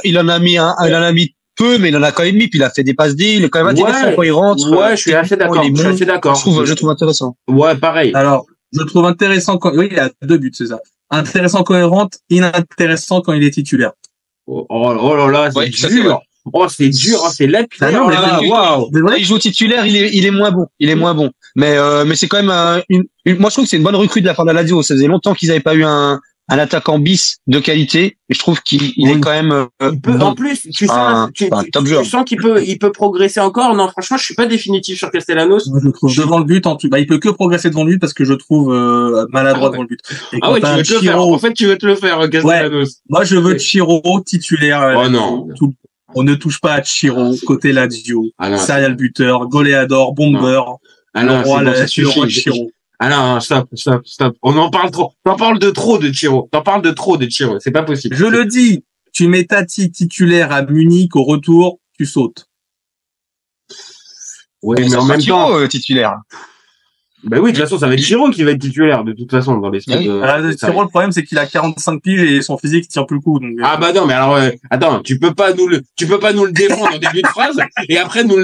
il en a mis peu, mais il en a quand même mis, puis il a fait des passes D, il est quand même intéressant quand il rentre. Ouais, je suis assez d'accord. Je trouve intéressant. Ouais, pareil. Alors, je trouve intéressant oui, il a 2 buts, c'est ça. Intéressant quand il rentre, inintéressant quand il est titulaire. Oh là là, c'est dur. Oh, c'est dur, c'est lapide. Waouh. Il joue titulaire, il est moins bon. Mais c'est quand même moi je trouve que c'est une bonne recrue de la part de la Lazio. Ça faisait longtemps qu'ils n'avaient pas eu un attaquant bis de qualité, et je trouve qu'il est quand même en plus, tu sens qu'il peut progresser encore. Non, franchement, je suis pas définitif sur Castellanos. Moi, je le trouve devant le but il peut que progresser devant le but parce que je trouve maladroit devant le but. Ah ouais, tu veux te le faire. En fait, tu veux te le faire, Castellanos. Ouais. Moi, je veux Chiro titulaire. Oh non. On ne touche pas à Chiro côté Lazio. Serial buteur, goleador, bomber. Le roi de Chiro. Ah non, stop. On en parle trop. T'en parles de trop de Chiro. C'est pas possible. Je le dis. Tu mets Tati titulaire à Munich au retour, tu sautes. Ouais, mais en même temps, titulaire. Ben oui, de toute façon, ça va être Chiro qui va être titulaire, de toute façon, dans l'esprit de... Chiro, le problème, c'est qu'il a 45 piges et son physique tient plus le coup, donc... Ah bah non, mais alors, attends, tu peux pas nous le défendre en début de phrase, et après nous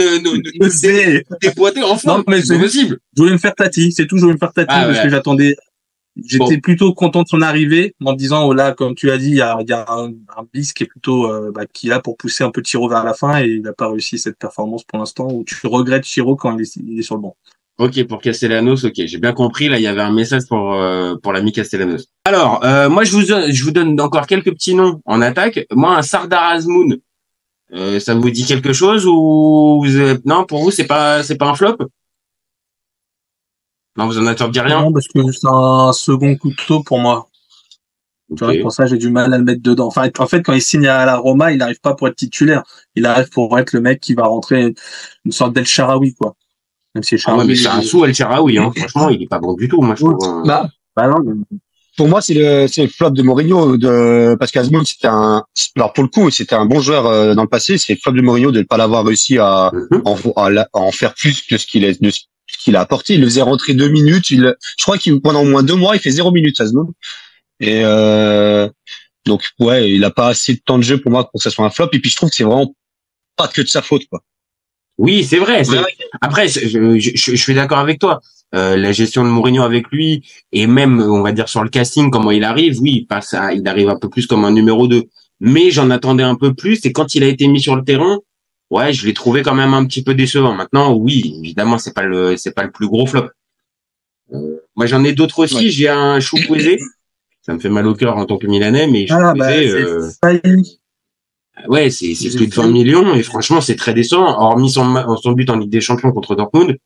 dépoiter en fond. Non, mais c'est possible. Je voulais me faire Tati, c'est tout, je voulais me faire Tati, parce que j'étais plutôt content de son arrivée, en me disant, oh là, comme tu as dit, il y a un bis qui est plutôt, qui est là pour pousser un peu Chiro vers la fin, et il n'a pas réussi cette performance pour l'instant, où tu regrettes Chiro quand il est sur le banc. Ok, pour Castellanos, ok, j'ai bien compris. Là, il y avait un message pour l'ami Castellanos. Alors, moi, je vous donne encore quelques petits noms en attaque. Moi, un Sardar Azmoun, ça vous dit quelque chose ou non, pour vous, c'est pas un flop? Non, vous en attendiez rien? Non, parce que c'est un second couteau pour moi. Okay. Tu vois, pour ça, j'ai du mal à le mettre dedans. Enfin, en fait, quand il signe à la Roma, il n'arrive pas pour être titulaire. Il arrive pour être le mec qui va rentrer une sorte d'El Shaarawy, quoi. Même si mais c'est un sous El Shaarawy, hein. Franchement, il est pas bon du tout, moi, je trouve. Non, pour moi, c'est le flop de Mourinho, parce qu'Azmoun, alors pour le coup, c'était un bon joueur dans le passé. C'est le flop de Mourinho de ne pas l'avoir réussi à en faire plus que ce qu'il a apporté. Il le faisait rentrer 2 minutes. Je crois qu'il pendant au moins 2 mois, il fait 0 minutes, Azmoun. Et donc ouais, il a pas assez de temps de jeu pour moi pour que ça soit un flop. Et puis je trouve que c'est vraiment pas que de sa faute, quoi. Oui, c'est vrai. Après, je suis d'accord avec toi. La gestion de Mourinho avec lui, et même, on va dire, sur le casting, comment il arrive, oui, il arrive un peu plus comme un numéro 2. Mais j'en attendais un peu plus, et quand il a été mis sur le terrain, ouais, je l'ai trouvé quand même un petit peu décevant. Maintenant, oui, évidemment, c'est pas le plus gros flop. Moi, j'en ai d'autres aussi. Ouais. J'ai un Chukwueze. Ça me fait mal au cœur en tant que Milanais, mais ouais, c'est plus de 20 millions et franchement, c'est très décevant. Hormis son but en Ligue des Champions contre Dortmund,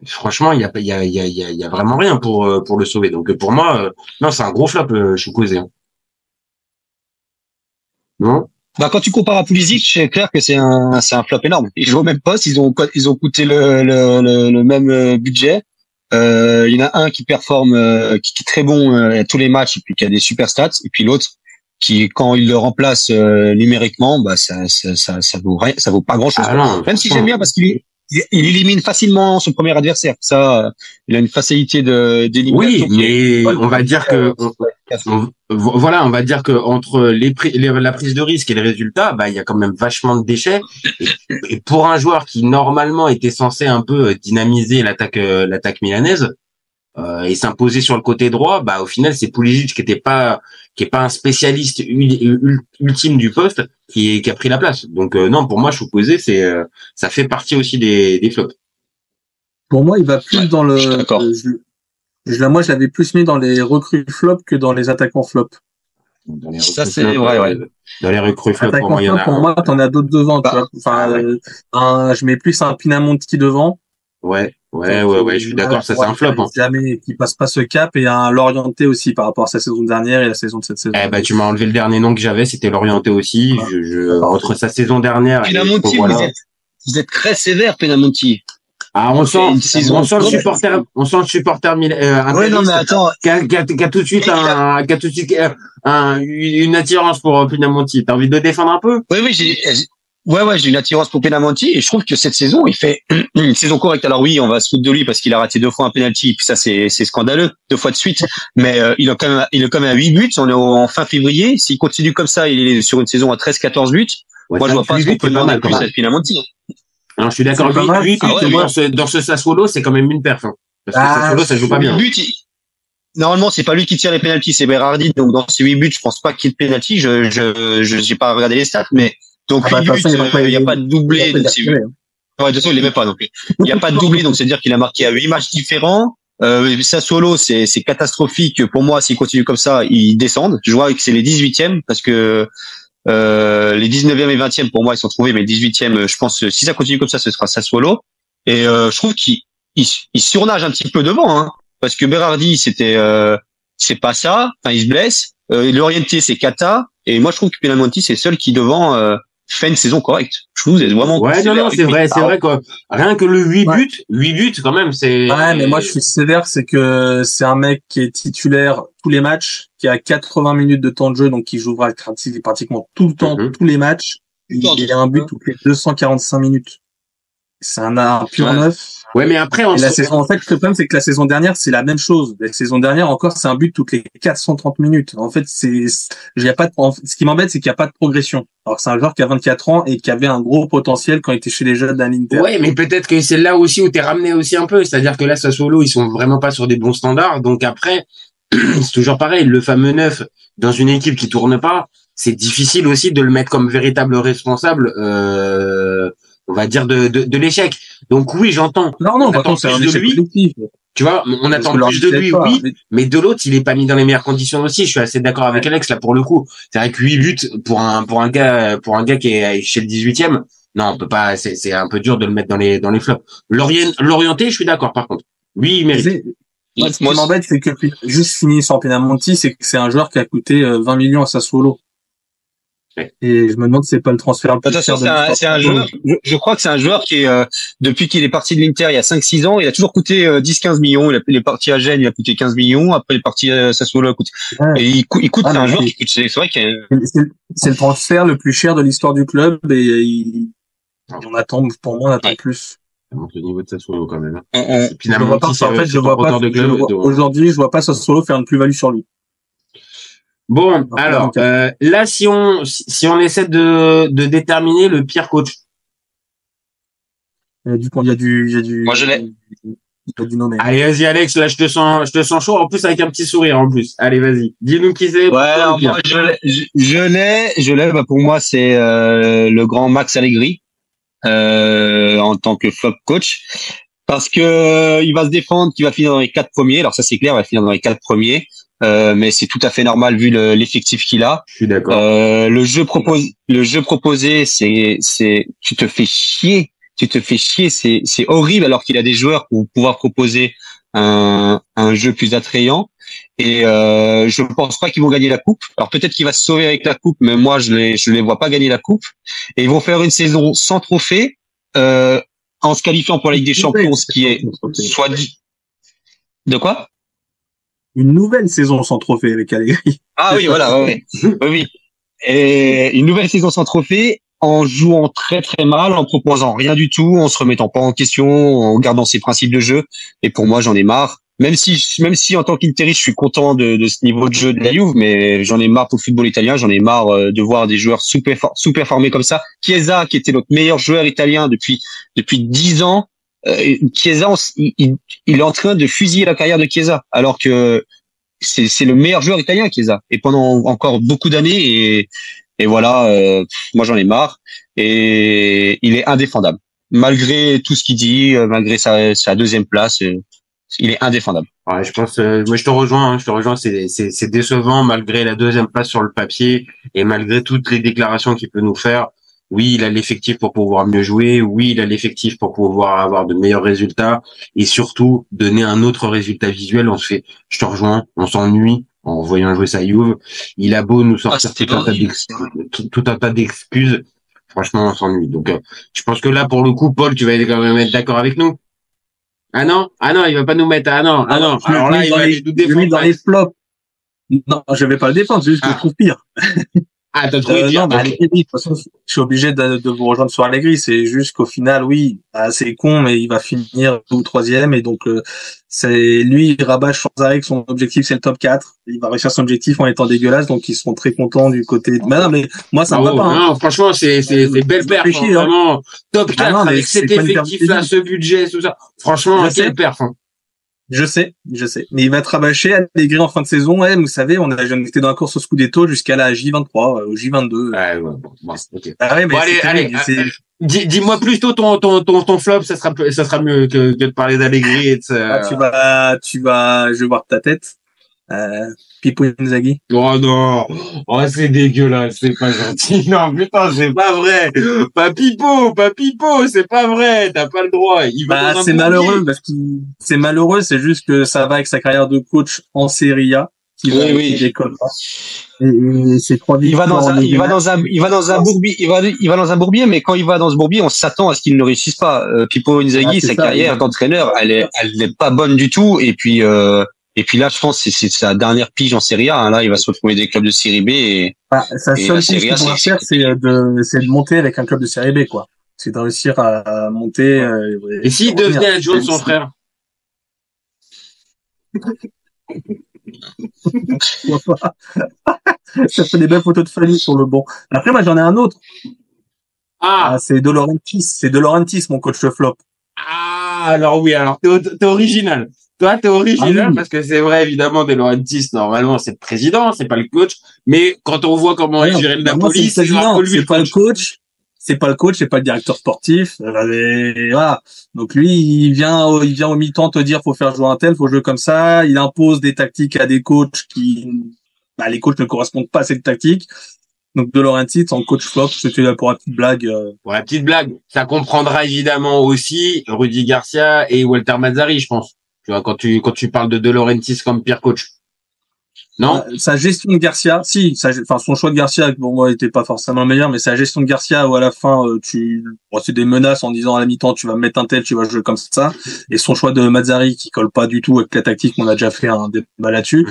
franchement, il y a vraiment rien pour le sauver. Donc pour moi, non, c'est un gros flop, Chukwueze. Non? Bah quand tu compares à Pulisic, c'est clair que c'est un flop énorme. Ils jouent au même poste, ils ont coûté le même budget. Il y en a un qui performe, qui est très bon à tous les matchs et puis qui a des super stats, et puis l'autre qui, quand il le remplace numériquement, bah ça vaut pas grand chose. Même si j'aime bien parce qu'il élimine facilement son premier adversaire. Ça, il a une facilité d'élimination. Oui, mais on va dire que on va dire que entre la prise de risque et le résultat, bah il y a quand même vachement de déchets. Et pour un joueur qui normalement était censé un peu dynamiser l'attaque milanaise, et s'imposer sur le côté droit, bah au final c'est Pulisic qui est pas un spécialiste ultime du poste qui a pris la place. Donc non, pour moi Chukwueze ça fait partie aussi des flops. Pour moi, il va plus dans le. Moi, je l'avais plus mis dans les recrues flop que dans les attaquants flop. Ça c'est vrai, ouais. Dans les recrues flop, pour moi, il y en a. Pour moi, t'en as d'autres devant. Tu vois. Enfin, je mets plus un Pinamonti devant. Ouais, je suis d'accord, ça c'est un flop. Jamais qui passe pas ce cap, et un Lorienté aussi par rapport à sa saison dernière et la saison de cette saison. Eh ben, tu m'as enlevé le dernier nom que j'avais, c'était Lorienté aussi. Voilà. Entre sa saison dernière. Pinamonti, vous êtes très sévère, Pinamonti. Ah, on sent le supporter ouais, non, mais attends. Qui a tout de suite une attirance pour Pinamonti. T'as envie de le défendre un peu? Oui, j'ai une attirance pour Pinamonti, et je trouve que cette saison, il fait une saison correcte. Alors oui, on va se foutre de lui parce qu'il a raté 2 fois un penalty, puis ça c'est scandaleux, 2 fois de suite. Mais il est quand même à 8 buts. On est en fin février. S'il continue comme ça, il est sur une saison à 13-14 buts. Ouais, moi, je vois pas ce qu'on peut demander plus à Pinamonti. Alors, je suis d'accord. 8 buts dans ce Sassuolo, c'est quand même une perf. Hein. Parce que Sassuolo, ça joue pas bien. Normalement, c'est pas lui qui tire les penalties, c'est Berardi. Donc, dans ces 8 buts, je pense pas qu'il y ait de penalty. J'ai pas regardé les stats, mais donc 8 buts, il y a pas de doublé. Ouais, de toute façon, il les met pas non plus. Il y a pas de doublé, donc c'est-à-dire qu'il a marqué à 8 matchs différents. Sassuolo, c'est catastrophique. Pour moi, s'il continue comme ça, ils descendent. Je vois que c'est les 18e, parce que les 19e et 20e, pour moi, ils sont trouvés, mais le 18e, je pense, si ça continue comme ça, ce sera Sassuolo. Et je trouve qu'il surnage un petit peu devant, hein, parce que Berardi, c'est pas ça. Enfin, il se blesse. L'orienté, c'est Kata. Et moi, je trouve que Pinamonti, c'est le seul qui devant fait une saison correcte. Je trouve que vous êtes vraiment. Ouais, non, c'est vrai quoi. Rien que le 8 buts quand même, c'est. Ouais, mais moi je suis sévère, c'est que c'est un mec qui est titulaire tous les matchs, qui a 80 minutes de temps de jeu, donc qui jouera pratiquement tout le temps, tous les matchs. Il a un but toutes les 245 minutes. C'est un pur neuf. Ouais, mais après, la saison, en fait, le problème, c'est que la saison dernière, c'est la même chose. La saison dernière, encore, c'est un but toutes les 430 minutes. En fait, ce qui m'embête, c'est qu'il n'y a pas de progression. Alors que c'est un joueur qui a 24 ans et qui avait un gros potentiel quand il était chez les jeunes d'un Inter. Ouais, mais peut-être que c'est là aussi où t'es ramené aussi un peu. C'est-à-dire que là, Sassuolo, ils sont vraiment pas sur des bons standards. Donc après, c'est toujours pareil. Le fameux neuf dans une équipe qui tourne pas, c'est difficile aussi de le mettre comme véritable responsable, on va dire de l'échec. Donc oui, j'entends. Non, par contre, c'est un échec collectif. Tu vois, on attend plus de lui, oui, mais de l'autre, il est pas mis dans les meilleures conditions aussi. Je suis assez d'accord avec Alex là pour le coup. C'est vrai que 8 buts pour un gars qui est chez le 18e, non, on peut pas. C'est un peu dur de le mettre dans les flops. L'orienté, je suis d'accord par contre. Oui, il mérite. Moi, ce qui m'embête, c'est que juste fini sans Pinamonti, c'est que c'est un joueur qui a coûté 20 millions à Sassuolo. Et je me demande si c'est pas le transfert le plus cher. C'est un joueur. Je crois que c'est un joueur qui est depuis qu'il est parti de l'Inter il y a 5-6 ans, il a toujours coûté 10-15 millions. Il est parti à Gênes, il a coûté 15 millions. Après, il est parti à Sassuolo, il a coûté. Et il coûte. C'est un joueur qui coûte. C'est vrai qu'il c'est le transfert le plus cher de l'histoire du club, et on attend. Pour moi, on attend plus. Ça montre le niveau de Sassuolo quand même. Aujourd'hui, je vois pas Sassuolo faire une plus-value sur lui. Bon, alors là, si on essaie de déterminer le pire coach. Du coup, il y a du. Moi, je l'ai. Allez, vas-y, Alex. Là, je te sens chaud. En plus, avec un petit sourire, en plus. Allez, vas-y. Dis-nous qui c'est. Ouais, alors moi, je l'ai. Bah, pour moi, c'est le grand Max Allegri en tant que flop coach, parce que il va se défendre, qu'il va finir dans les 4 premiers. Alors ça, c'est clair, il va finir dans les 4 premiers. Mais c'est tout à fait normal vu l'effectif qu'il a. Je suis d'accord. Le jeu proposé, c'est tu te fais chier, c'est horrible, alors qu'il a des joueurs pour pouvoir proposer un jeu plus attrayant. Et je pense pas qu'ils vont gagner la coupe. Alors peut-être qu'il va se sauver avec la coupe, mais moi je les vois pas gagner la coupe. Et ils vont faire une saison sans trophée en se qualifiant pour la Ligue des Champions, ce qui est soit dit. De quoi? Une nouvelle saison sans trophée avec Allegri. Ah oui, voilà, oui. Et une nouvelle saison sans trophée, en jouant très très mal, en proposant rien du tout, en se remettant pas en question, en gardant ses principes de jeu. Et pour moi, j'en ai marre. Même si en tant qu'Interiste, je suis content de ce niveau de jeu de la Juve, mais j'en ai marre pour le football italien. J'en ai marre de voir des joueurs sous-performés comme ça. Chiesa, qui était notre meilleur joueur italien depuis 10 ans, Chiesa, il est en train de fusiller la carrière de Chiesa, alors que c'est le meilleur joueur italien, Chiesa, et pendant encore beaucoup d'années, et voilà, moi j'en ai marre, et il est indéfendable. Malgré tout ce qu'il dit, malgré sa deuxième place, il est indéfendable. Ouais, je pense, moi je te rejoins, c'est décevant malgré la deuxième place sur le papier et malgré toutes les déclarations qu'il peut nous faire. Oui, il a l'effectif pour pouvoir mieux jouer. Oui, il a l'effectif pour pouvoir avoir de meilleurs résultats et surtout donner un autre résultat visuel. Je te rejoins, on s'ennuie en voyant jouer sa Juve. Il a beau nous sortir tout un tas d'excuses. Franchement, on s'ennuie. Donc, je pense que là, pour le coup, Paul, tu vas quand même être d'accord avec nous. Ah non, il va pas nous mettre. Ah non. Alors là, il va nous défendre dans les flops. Non, je vais pas le défendre, c'est juste que je trouve pire. Ah, t'as trouvé non, Allegri, de toute façon, je suis obligé de vous rejoindre sur Allegri. C'est juste qu'au final, oui, c'est con, mais il va finir 2 ou 3e, et donc c'est lui, il rabâche sans arrêt que son objectif c'est le top 4. Il va réussir son objectif en étant dégueulasse, donc ils seront très contents du côté. Non, mais moi ça me va pas. Non, franchement, c'est belle perf, hein, vraiment top 4 avec cet effectif-là, ce budget, tout ça. Franchement, quelle perf. Hein. Je sais. Mais il va être rabâché à Allegri en fin de saison. Ouais, vous savez, on était dans la course au Scudetto jusqu'à la J23, au J22. Ouais, bon, ok. Ah ouais, mais bon, allez. Dis-moi plutôt ton flop, ça sera mieux que de parler d'Allegri et de ça. Je vais voir ta tête. Pippo Inzaghi. Oh non, oh c'est dégueulasse, c'est pas gentil. Non putain, c'est pas vrai. Pas Pippo, c'est pas vrai. T'as pas le droit. C'est malheureux parce que c'est malheureux. C'est juste que ça va avec sa carrière de coach en Serie A. Qui décolle pas. Et c'est 3 il va dans un bourbier, mais quand il va dans ce bourbier, on s'attend à ce qu'il ne réussisse pas. Pippo Inzaghi, sa carrière d'entraîneur, elle n'est pas bonne du tout. Et puis là, je pense que c'est sa dernière pige en Serie A. Hein. Là, il va se retrouver des clubs de Série B. Sa seule chose qu'il pourra faire, c'est de monter avec un club de Série B, quoi. C'est de réussir à monter. Et s'il devenait adjoint de son frère? Ça fait des belles photos de famille sur le banc. Après, moi, j'en ai un autre. C'est De Laurentiis, mon coach de flop. Alors t'es original. Toi, t'es original parce que c'est vrai, évidemment, De Laurentiis, normalement, c'est le président, c'est pas le coach. Mais quand on voit comment il gérait le Napoli, c'est pas le coach. C'est pas le directeur sportif. Voilà. Donc lui, il vient au mi-temps te dire faut faire jouer un tel, faut jouer comme ça. Il impose des tactiques à des coachs les coachs ne correspondent pas à cette tactique. Donc De Laurentiis en coach flop, c'était là pour la petite blague. Pour la petite blague, ça comprendra évidemment aussi Rudy Garcia et Walter Mazzarri, je pense. Tu vois, quand tu parles de Laurentiis comme pire coach. Non? Sa gestion de Garcia, son choix de Garcia, pour moi, était pas forcément le meilleur, mais sa gestion de Garcia, où à la fin, c'est des menaces en disant à la mi-temps, tu vas me mettre un tel, tu vas jouer comme ça. Et son choix de Mazzarri, qui colle pas du tout avec la tactique, on a déjà fait un débat là-dessus.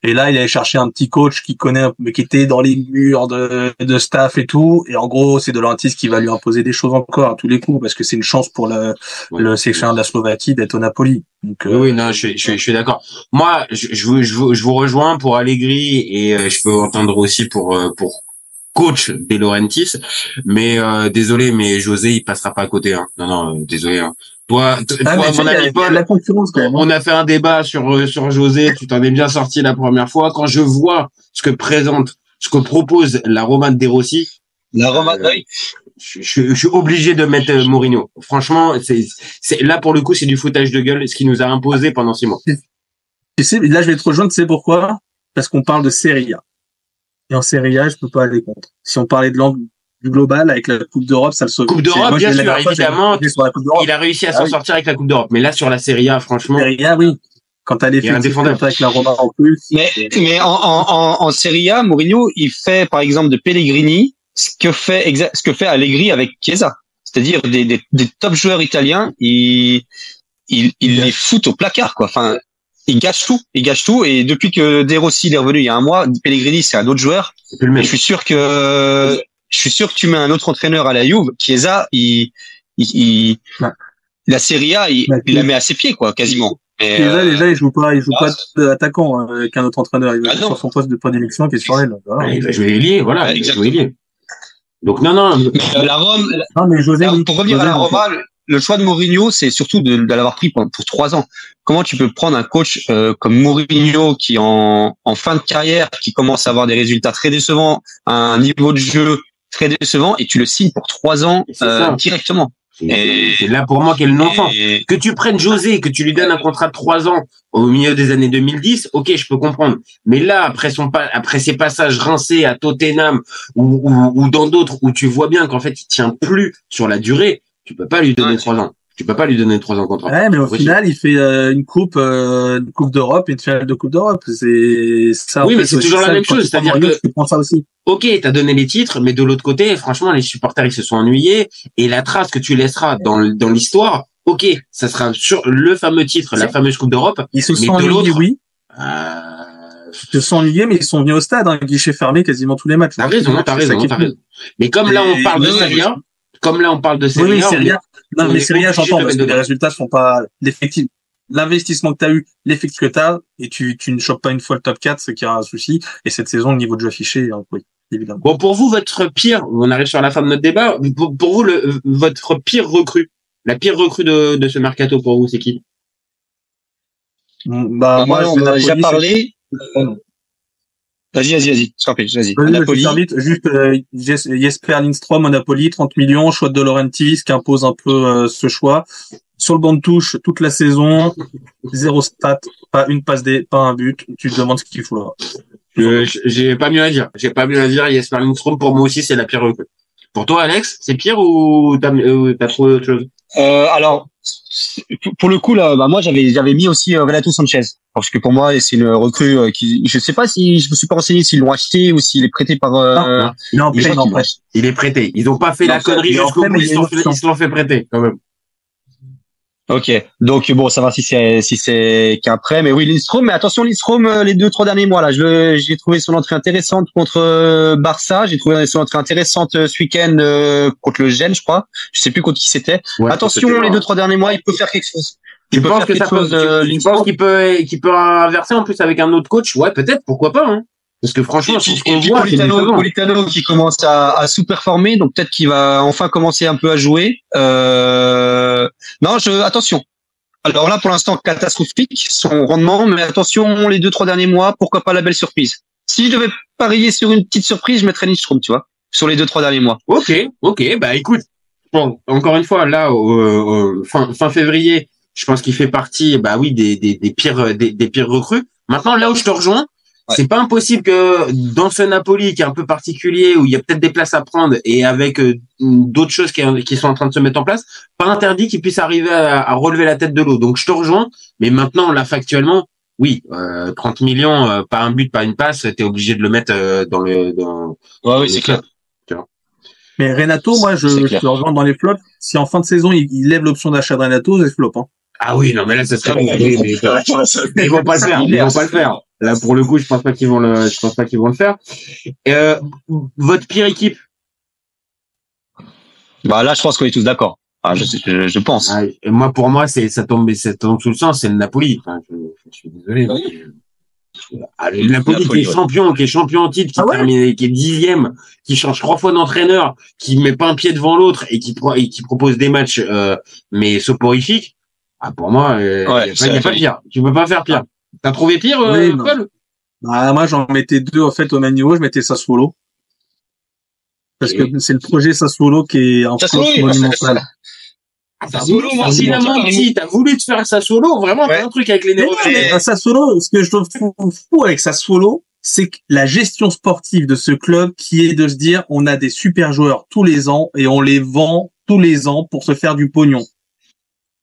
Et là, il allait chercher un petit coach qui connaît, mais qui était dans les murs de staff et tout. Et en gros, c'est De Laurentiis qui va lui imposer des choses encore à tous les coups, parce que c'est une chance pour le sélectionneur de la Slovaquie d'être au Napoli. Donc, oui, non, je suis d'accord. Moi, je vous rejoins pour Allegri et je peux entendre aussi pour coach De Laurentiis, mais désolé, mais José il passera pas à côté. Hein. Non, désolé. Hein. Toi, mon ami Paul, la concurrence quand même. On a fait un débat sur José. Tu t'en es bien sorti la première fois. Quand je vois ce que propose la Roma de Rossi, je suis obligé de mettre Mourinho. Franchement, c'est là pour le coup, c'est du foutage de gueule, ce qu'il nous a imposé pendant 6 mois. Tu sais, là je vais te rejoindre, tu sais pourquoi? Parce qu'on parle de Serie A. Et en Serie A, je peux pas aller contre. Si on parlait de l'angle du global avec la Coupe d'Europe, ça le sauve. Coupe d'Europe, bien sûr, évidemment. Il a réussi à s'en sortir avec la Coupe d'Europe. Mais là, sur la Serie A, franchement. Serie A, oui. Quand t'as l'effectif avec la Roma en plus. Mais en Serie A, Mourinho, il fait, par exemple, de Pellegrini, ce que fait Allegri avec Chiesa. C'est-à-dire des top joueurs italiens, il les fout au placard, quoi. Enfin, il gâche tout. Et depuis que De Rossi est revenu il y a un mois, Pellegrini, c'est un autre joueur. Et je suis sûr que tu mets un autre entraîneur à la Juve, Chiesa, la Serie A, il la met à ses pieds, quoi, quasiment. Chiesa, déjà, il joue pas d'attaquant avec un autre entraîneur. Il va sur son poste de prédilection qui est sur elle. Voilà. Il va jouer ailier, voilà. Il va jouer ailier. Donc, non. La Rome, non, mais José, pour revenir à la Roma, le choix de Mourinho, c'est surtout de l'avoir pris pour 3 ans. Comment tu peux prendre un coach comme Mourinho qui en fin de carrière, qui commence à avoir des résultats très décevants, un niveau de jeu très décevant, et tu le signes pour 3 ans directement. C'est là pour moi qu'est le non-sens. Que tu prennes José, que tu lui donnes un contrat de 3 ans au milieu des années 2010, ok, je peux comprendre. Mais là, après ses passages rincés à Tottenham ou dans d'autres où tu vois bien qu'en fait il tient plus sur la durée, tu peux pas lui donner 3 ans. Tu peux pas lui donner 3 ans de contrat. Ouais, mais au final, il fait une coupe d'Europe et une finale de coupe d'Europe. C'est ça. Oui, mais c'est toujours la même chose. C'est-à-dire que tu prends ça aussi. Ok, t'as donné les titres, mais de l'autre côté, franchement, les supporters ils se sont ennuyés et la trace que tu laisseras dans l'histoire, ok, ça sera sur le fameux titre, la fameuse coupe d'Europe. Ils se sont ennuyés, oui. Ils se sont ennuyés, mais ils sont venus au stade, guichet fermé quasiment tous les matchs. T'as raison. Mais comme là on parle de Serie A, oui, Serie A. Non, mais Serie A, j'entends, parce que les résultats sont pas l'effectif. L'investissement que tu as eu, l'effectif que tu as, et tu ne chopes pas une fois le top 4, c'est qu'il y a un souci. Et cette saison, le niveau de jeu affiché, oui, évidemment. Bon, pour vous, votre pire, on arrive sur la fin de notre débat, pour vous, votre pire recrue, la pire recrue de ce mercato pour vous, c'est qui? Moi, on en a déjà parlé. Vas-y. Vas-y. Napoli. Juste, Jesper Lindstrom au Napoli, 30 millions, choix de Laurentiis, qui impose un peu ce choix. Sur le banc de touche, toute la saison, 0 stats, pas une passe pas un but. Tu te demandes ce qu'il faut là. J'ai pas mieux à dire. Jesper Lindstrom, pour moi aussi, c'est la pire recrue. Pour toi, Alex, c'est pire ou t'as trouvé autre chose? Alors, pour le coup, là, moi, j'avais mis aussi Renato Sanchez. Parce que pour moi, c'est une recrue qui, je sais pas si, je me suis pas renseigné s'ils l'ont acheté ou s'il est prêté par, non, il est prêté. Ils ont pas fait la connerie jusqu'au bout, ils se l'ont fait prêter, quand même. Ok, donc bon, ça va si c'est qu'un prêt, mais oui, Lindstrom, mais attention, Lindstrom, les 2-3 derniers mois là, j'ai trouvé son entrée intéressante contre Barça, j'ai trouvé son entrée intéressante ce week-end contre le Gênes, je crois, je sais plus contre qui c'était. Ouais, attention, les 2-3 derniers mois, il peut faire quelque chose. Tu penses que ça peut, tu penses qu'il peut inverser en plus avec un autre coach? Ouais, peut-être, pourquoi pas, hein. Parce que franchement, c'est ce qu'on voit. Politano qui commence à sous-performer, donc peut-être qu'il va enfin commencer un peu à jouer. Non, attention. Alors là, pour l'instant, catastrophique son rendement, mais attention, les 2-3 derniers mois, pourquoi pas la belle surprise. Si je devais parier sur une petite surprise, je mettrais Lindstrom, tu vois, sur les 2-3 derniers mois. Ok, bah écoute, bon, encore une fois, là, fin février, je pense qu'il fait partie, bah oui, des pires recrues. Maintenant, là où je te rejoins, c'est pas impossible que dans ce Napoli qui est un peu particulier, où il y a peut-être des places à prendre et avec d'autres choses qui sont en train de se mettre en place, pas interdit qu'il puisse arriver à relever la tête de l'eau. Donc je te rejoins, mais maintenant là factuellement, oui, 30 millions, pas un but, pas une passe, t'es obligé de le mettre oui, c'est clair. Mais Renato, moi je te rejoins dans les flops. Si en fin de saison il lève l'option d'achat de Renato, c'est flop, hein. Ah oui, non mais là ça serait bon. Ils vont pas le faire. Là, pour le coup, je pense pas qu'ils vont le faire. Votre pire équipe? Bah, là, je pense qu'on est tous d'accord. Ah, je pense. Ah, et pour moi, ça tombe sous le sens, c'est le Napoli. Enfin, je suis désolé. Le Napoli qui est champion en titre, qui est 10e, qui change 3 fois d'entraîneur, qui met pas un pied devant l'autre et qui propose des matchs, mais soporifiques. Ah, pour moi, il y a pas pire. Tu peux pas faire pire. T'as trouvé pire, Paul? Bah, moi, j'en mettais 2, en fait, au même niveau. Je mettais Sassuolo. Parce que c'est le projet Sassuolo qui est un flop monumental. Sassuolo, merci la menti. T'as voulu te faire Sassuolo? Vraiment, t'as un truc avec les néo-zélandais. Sassuolo, ce que je trouve fou avec Sassuolo, c'est que la gestion sportive de ce club qui est de se dire, on a des super joueurs tous les ans et on les vend tous les ans pour se faire du pognon.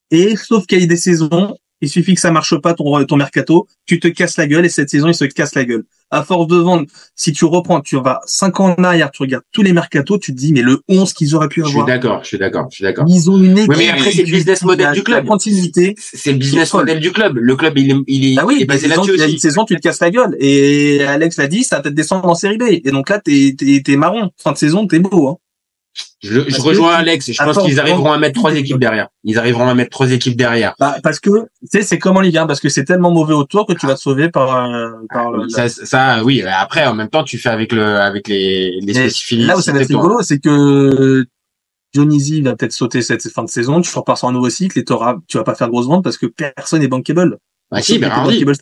Et, sauf qu'il y a des saisons, il suffit que ça marche pas ton mercato, tu te casses la gueule et cette saison, il se casse la gueule. À force de vendre, si tu reprends, tu vas 5 ans en arrière, tu regardes tous les mercatos, tu te dis, mais le 11 qu'ils auraient pu avoir. Je suis d'accord. Ils ont une équipe. Oui, mais après, c'est le business model du club. Continuité. C'est le business model du club. Le club, il est basé là-dessus aussi. Il y a une saison, tu te casses la gueule. Et Alex l'a dit, ça va peut-être descendre en série B. Et donc là, t'es marron. Fin de saison, t'es beau, hein. Je rejoins Alex, je pense qu'ils arriveront à mettre 3 équipes derrière. Bah, parce que, tu sais, c'est comme en Ligue 1, parce que c'est tellement mauvais autour que tu vas te sauver par ça, oui. Après, en même temps, tu fais avec les spécificités. Là où ça va être rigolo, c'est que Dionisi va peut-être sauter cette fin de saison, tu repars sur un nouveau cycle et tu vas pas faire grosse vente parce que personne est bankable. Bah si, Berardi. Bankable,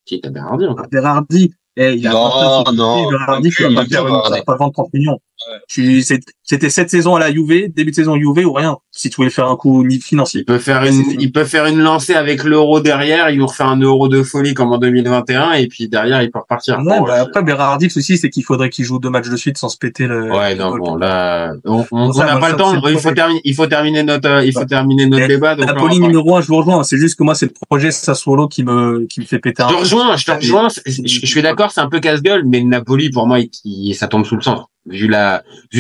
Si, t'as Berardi encore. Berardi, il a Berardi, tu vas pas vendre 30 millions. C'était cette saison à la Juve, début de saison Juve ou rien, si tu voulais faire un coup financier. Il peut faire une lancée avec l'euro derrière, il nous refait un euro de folie comme en 2021 et puis derrière il peut repartir. Ouais, après Berardi, le souci c'est qu'il faudrait qu'il joue 2 matchs de suite sans se péter le. Ouais, non, bon, là, on n'a pas le temps, il faut terminer notre débat. Donc Napoli numéro 1, je vous rejoins, c'est juste que moi c'est le projet Sassuolo qui me fait péter un. Je te rejoins, je suis d'accord, c'est un peu casse-gueule, mais le Napoli, pour moi, ça tombe sous le centre. Vu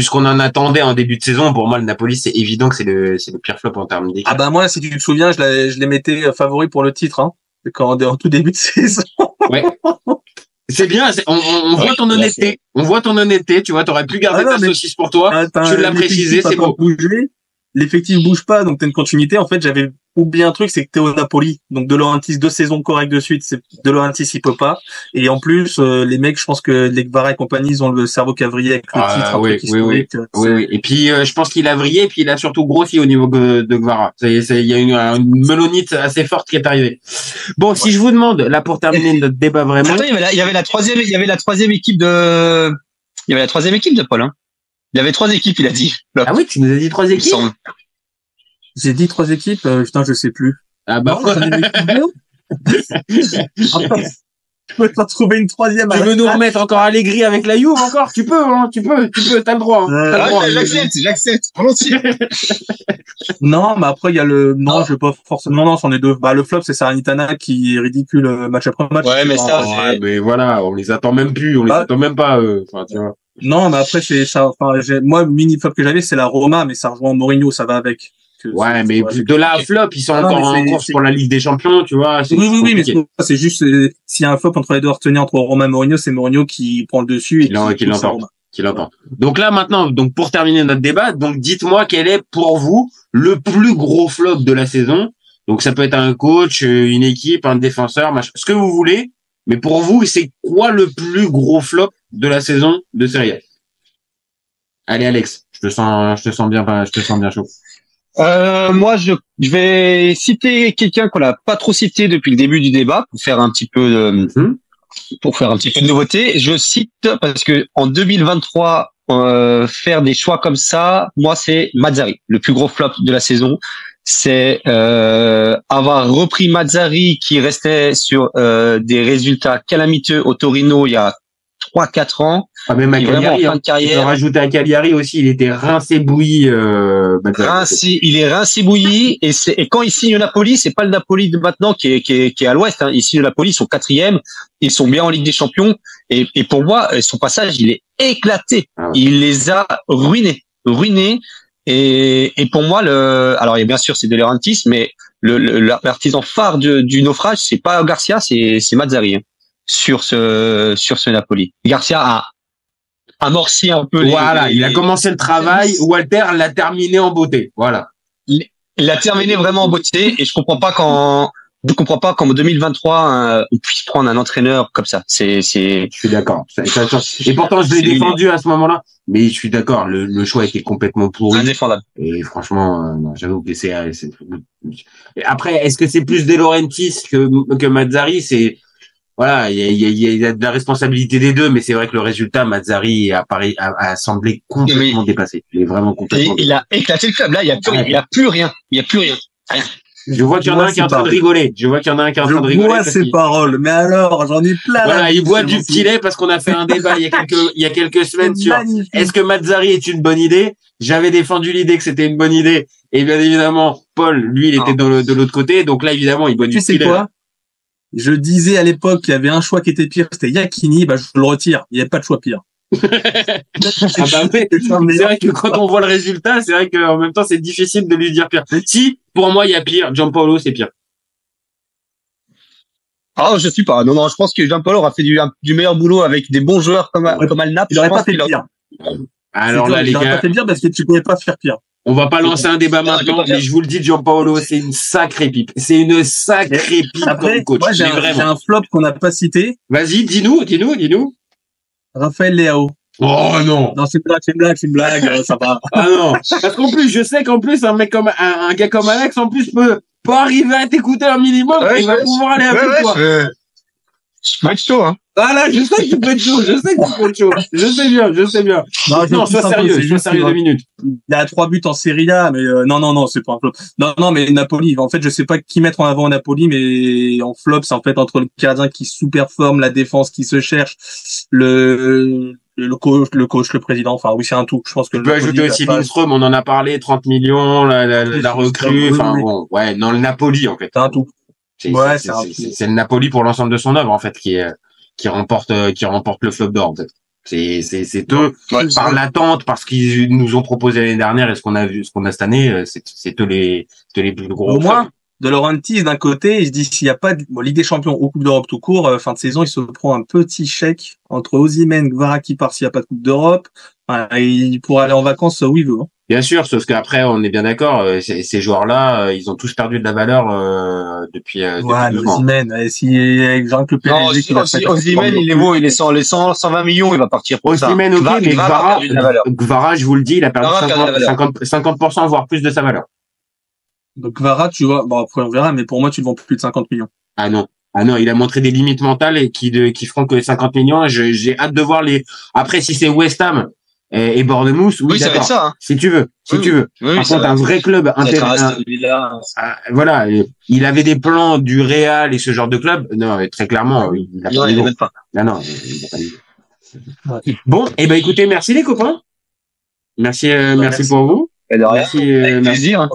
ce qu'on en attendait en début de saison, pour moi, le Napoli, c'est évident que c'est le pire flop en termes d'équipe. Ah bah moi, si tu te souviens, je les mettais favoris pour le titre, hein. En tout début de saison. Ouais. C'est bien, on voit ton honnêteté. On voit ton honnêteté, tu vois, t'aurais pu garder ta saucisse pour toi. Tu l'as précisé, c'est beau. L'effectif bouge pas, donc t'as une continuité. En fait, j'avais oublié un truc, c'est que t'es au Napoli. Donc De Laurentiis, 2 saisons correctes de suite, De Laurentiis, il peut pas. Et en plus, les mecs, je pense que les Guevara et compagnie, ils ont le cerveau qui a vrillé avec le titre. Oui. Et puis, je pense qu'il a vrillé, et puis il a surtout grossi au niveau de Guevara. Il y a une melonite assez forte qui est arrivée. Bon, si je vous demande, là, pour terminer notre débat vraiment. Attends, il y avait la troisième équipe de Paul, hein. Il y avait 3 équipes, il a dit. Ah oui, tu nous as dit 3 équipes? J'ai dit 3 équipes, putain, je sais plus. Ah bah, non, je peux te trouver une 3e. Tu veux nous remettre encore Allegri avec la Juve encore? Tu peux, t'as le droit. J'accepte, volontiers. Non, mais après, il y a je veux pas forcément, non, c'en est 2. Bah, le flop, c'est Salernitana qui est ridicule match après match. Ouais, mais mais voilà, on les attend même plus, on les attend même pas, enfin, tu vois. Non, mais après, c'est ça, enfin, moi, le mini flop que j'avais, c'est la Roma, mais ça rejoint Mourinho, ça va avec. Ouais, mais de là à flop, ils sont encore en course pour la Ligue des Champions, tu vois. Oui, mais c'est juste, s'il y a un flop entre les deux à retenir entre Roma et Mourinho, c'est Mourinho qui prend le dessus et qui l'emporte. Donc là, maintenant, pour terminer notre débat, donc dites-moi quel est pour vous le plus gros flop de la saison. Donc ça peut être un coach, une équipe, un défenseur, ce que vous voulez. Mais pour vous, c'est quoi le plus gros flop de la saison de Serie A? Allez, Alex, je te sens bien chaud. Moi, je vais citer quelqu'un qu'on n'a pas trop cité depuis le début du débat pour faire un petit peu de nouveauté. Je cite parce que en 2023, faire des choix comme ça, moi, c'est Mazzarri, le plus gros flop de la saison. C'est avoir repris Mazzarri qui restait sur des résultats calamiteux au Torino il y a 3-4 ans. Ah, même à Cagliari, il faut rajouter à Cagliari aussi, il était rincé bouilli. Il est rincé bouilli et quand il signe au Napoli, c'est pas le Napoli de maintenant qui est à l'ouest. Hein. Il signe au Napoli, ils sont 4e, ils sont bien en Ligue des Champions et pour moi son passage il est éclaté. Ah ouais. Il les a ruinés. Et pour moi, alors bien sûr c'est De Laurentiis, mais l'artisan phare du naufrage, c'est pas Garcia, c'est Mazzarri, hein, sur ce Napoli. Garcia a amorci un peu. Voilà, il a commencé le travail. Walter l'a terminé en beauté. Voilà. Il l'a terminé vraiment en beauté, et je comprends pas qu'en 2023 on puisse prendre un entraîneur comme ça. Je suis d'accord. Et pourtant je l'ai défendu à ce moment-là. Mais je suis d'accord, le choix était complètement pourri. Indéfendable. Et franchement, non, j'avoue que c'est. Après, est-ce que c'est plus De Laurentiis que Mazzarri? C'est voilà, il y a de la responsabilité des deux, mais c'est vrai que le résultat, Mazzarri a semblé complètement dépassé. Il est vraiment complètement. Il a éclaté le club. Là, il y a plus rien. Rien. Je vois qu'il y en a un qui est en train de rigoler. Je vois bois ses paroles, mais alors, j'en ai plein. Voilà, il boit du petit lait parce qu'on a fait un débat il y a quelques semaines sur est-ce que Mazzarri est une bonne idée? J'avais défendu l'idée que c'était une bonne idée. Et bien évidemment, Paul, lui, il était de l'autre côté. Donc là, évidemment, il boit du petit lait. Tu sais quoi? Je disais à l'époque qu'il y avait un choix qui était pire, c'était Iachini, je le retire. Il n'y avait pas de choix pire. Oui. C'est vrai que quand on voit le résultat, c'est vrai qu'en même temps c'est difficile de lui dire pire. Si, pour moi il y a pire, Giampaolo c'est pire. Ah, je suis pas. Non, je pense que Giampaolo aura fait du meilleur boulot avec des bons joueurs comme Alnap. Il aurait pas fait pire. Alors là, les gars, il aurait pas fait pire parce que tu pouvais pas faire pire. On va pas lancer un débat maintenant, mais je vous le dis, Giampaolo, c'est une sacrée pipe. C'est une sacrée pipe comme coach. Moi, j'ai un flop qu'on n'a pas cité. Vas-y, dis-nous. Raphaël Leao. Oh non. Non, c'est une blague, ça va. Ah non. Parce qu'en plus, je sais qu'en plus, un mec comme, un gars comme Alex, en plus, peut arriver à t'écouter un minimum, et il va pouvoir aller avec toi. Je peux être chaud, hein. Voilà, je sais que tu peux être chaud, je sais bien. Non, sois sérieux 2 minutes. Il a 3 buts en Serie A, mais non, c'est pas un flop. Non, mais Napoli, en fait, je sais pas qui mettre en avant Napoli, mais en flop, c'est en fait entre le gardien qui sous-performe, la défense qui se cherche, le coach, le président, enfin oui, c'est un tout. Je pense que tu peux ajouter aussi Lindström, on en a parlé, 30 millions, la recrue, enfin bon, ouais, non, le Napoli, en fait. C'est un tout. C'est le Napoli pour l'ensemble de son œuvre, en fait, qui remporte le flop d'or, en fait. C'est eux, par l'attente, parce qu'ils nous ont proposé l'année dernière et ce qu'on a cette année, c'est eux les plus gros. Au moins, De Laurentiis, d'un côté, il se dit s'il n'y a pas de Ligue des Champions ou Coupe d'Europe tout court, fin de saison, il se prend un petit chèque entre Osimhen, Gvara qui part s'il n'y a pas de Coupe d'Europe. Il pourra aller en vacances où il veut. Hein. Bien sûr, sauf qu'après, on est bien d'accord, ces joueurs-là, ils ont tous perdu de la valeur depuis. Ouais, mais Osimhen, si avec le PSG, Osimhen, il est beau, il est 120 millions, il va partir pour ça. Osimhen, ok, mais Gvara, je vous le dis, il a perdu 50%, voire plus de sa valeur. Donc Gvara, tu vois, bon après on verra, mais pour moi, tu le vends plus de 50 millions. Ah non, il a montré des limites mentales et qui feront que 50 millions. J'ai hâte de voir Après, si c'est West Ham et Bournemouth, oui, ça va être ça. Hein. Si tu veux. Par contre, un vrai club voilà, il avait des plans du Real et ce genre de club. Non, très clairement, il a même pas. Non, il a pas dit. Bon, et écoutez, merci les copains. Merci pour vous. Merci. Plaisir.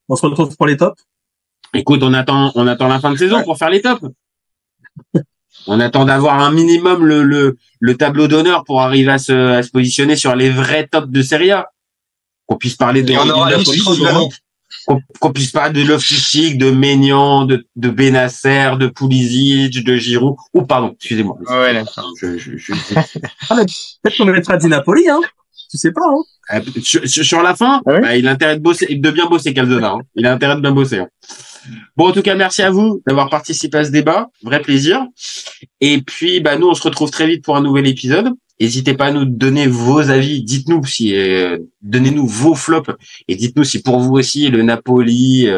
On se retrouve pour les tops. Écoute, on attend la fin de saison pour faire les tops. On attend d'avoir un minimum le tableau d'honneur pour arriver à se positionner sur les vrais tops de Serie A. Qu'on puisse parler qu'on puisse parler de Loftus-Cheek, de Maignan, de Benasser, de Pulisic, de Giroud. Oh, pardon, excusez-moi. Ouais, d'accord. Peut-être qu'on mettra Di Napoli, hein. Tu sais pas, hein. Sur la fin, il a intérêt de bien bosser, Calzona. Hein. Il a intérêt de bien bosser. Hein. Bon, en tout cas, merci à vous d'avoir participé à ce débat. Vrai plaisir. Et puis, nous, on se retrouve très vite pour un nouvel épisode. N'hésitez pas à nous donner vos avis. Dites-nous donnez-nous vos flops et dites-nous si pour vous aussi le Napoli,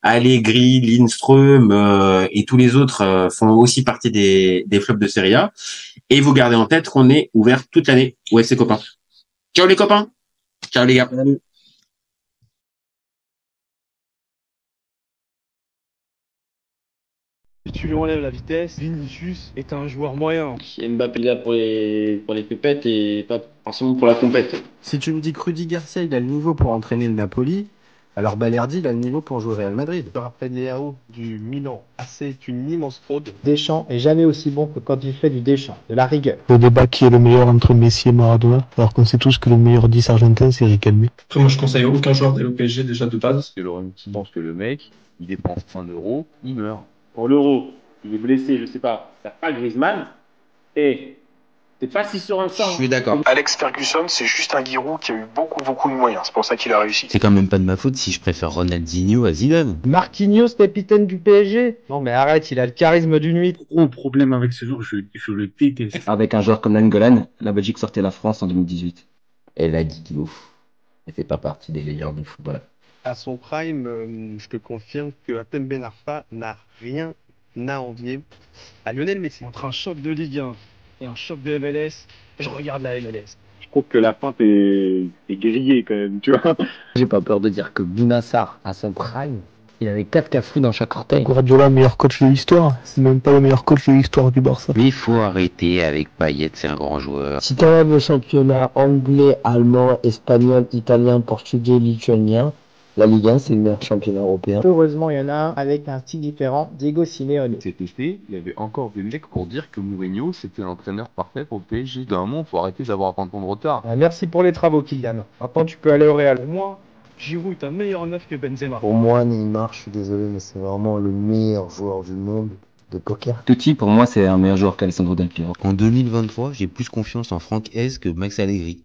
Allegri, Lindström et tous les autres font aussi partie des flops de Serie A. Et vous gardez en tête qu'on est ouvert toute l'année. Ouais, c'est copains. Ciao les copains. Ciao les gars. Salut. Si tu lui enlèves la vitesse, Vinicius est un joueur moyen. Mbappé là pour les pépettes et pas forcément pour la compète. Si tu me dis que Rudy Garcia il a le niveau pour entraîner le Napoli, alors Balerdi il a le niveau pour jouer au Real Madrid. Je rappelle les héros du Milan AC est une immense fraude. Deschamps est jamais aussi bon que quand il fait du Deschamps, de la rigueur. Le débat qui est le meilleur entre Messi et Maradona, alors qu'on sait tous que le meilleur 10 argentin c'est Riquelme. Après moi je conseille aucun joueur d'aller au PSG déjà de base. Parce que Laurentiis pense que le mec, il dépense 1 euro, il meurt. Pour l'euro, il est blessé, je sais pas. T'as pas Griezmann et t'es pas si sur un sort. Je suis d'accord. Alex Ferguson, c'est juste un Giroud qui a eu beaucoup de moyens. C'est pour ça qu'il a réussi. C'est quand même pas de ma faute si je préfère Ronaldinho à Zidane. Marquinhos, capitaine du PSG. Non mais arrête, il a le charisme d'une nuit. Gros problème avec ce joueur, je le déteste. Avec un joueur comme Nainggolan, la Belgique sortait la France en 2018. Et là, Guigou, elle fait pas partie des meilleurs du football. À son prime, je te confirme que Hatem Ben Arfa n'a rien à envier à Lionel Messi. Entre un choc de Ligue 1 et un choc de MLS, je regarde la MLS. Je trouve que la feinte est grillée quand même, tu vois. J'ai pas peur de dire que Bounassar, à son prime, il avait 4 cafous dans chaque orteil. Guardiola, meilleur coach de l'histoire. C'est même pas le meilleur coach de l'histoire du Barça. Mais il faut arrêter avec Payet, c'est un grand joueur. Si t'enlèves le championnat anglais, allemand, espagnol, italien, portugais, lituanien, la Ligue 1, c'est le meilleur championnat européen. Heureusement, il y en a un avec un style différent, Diego Simeone. Cet été, il y avait encore des mecs pour dire que Mourinho, c'était l'entraîneur parfait pour le PSG. D'un moment, faut arrêter d'avoir 20 ans de retard. Merci pour les travaux, Kylian. Maintenant, tu peux aller au Real. Pour moi, Giroud est un meilleur neuf que Benzema. Pour moi, Neymar, je suis désolé, mais c'est vraiment le meilleur joueur du monde de poker. Totti, pour moi, c'est un meilleur joueur qu'Alessandro Del Piero. En 2023, j'ai plus confiance en Franck Hez que Max Allegri.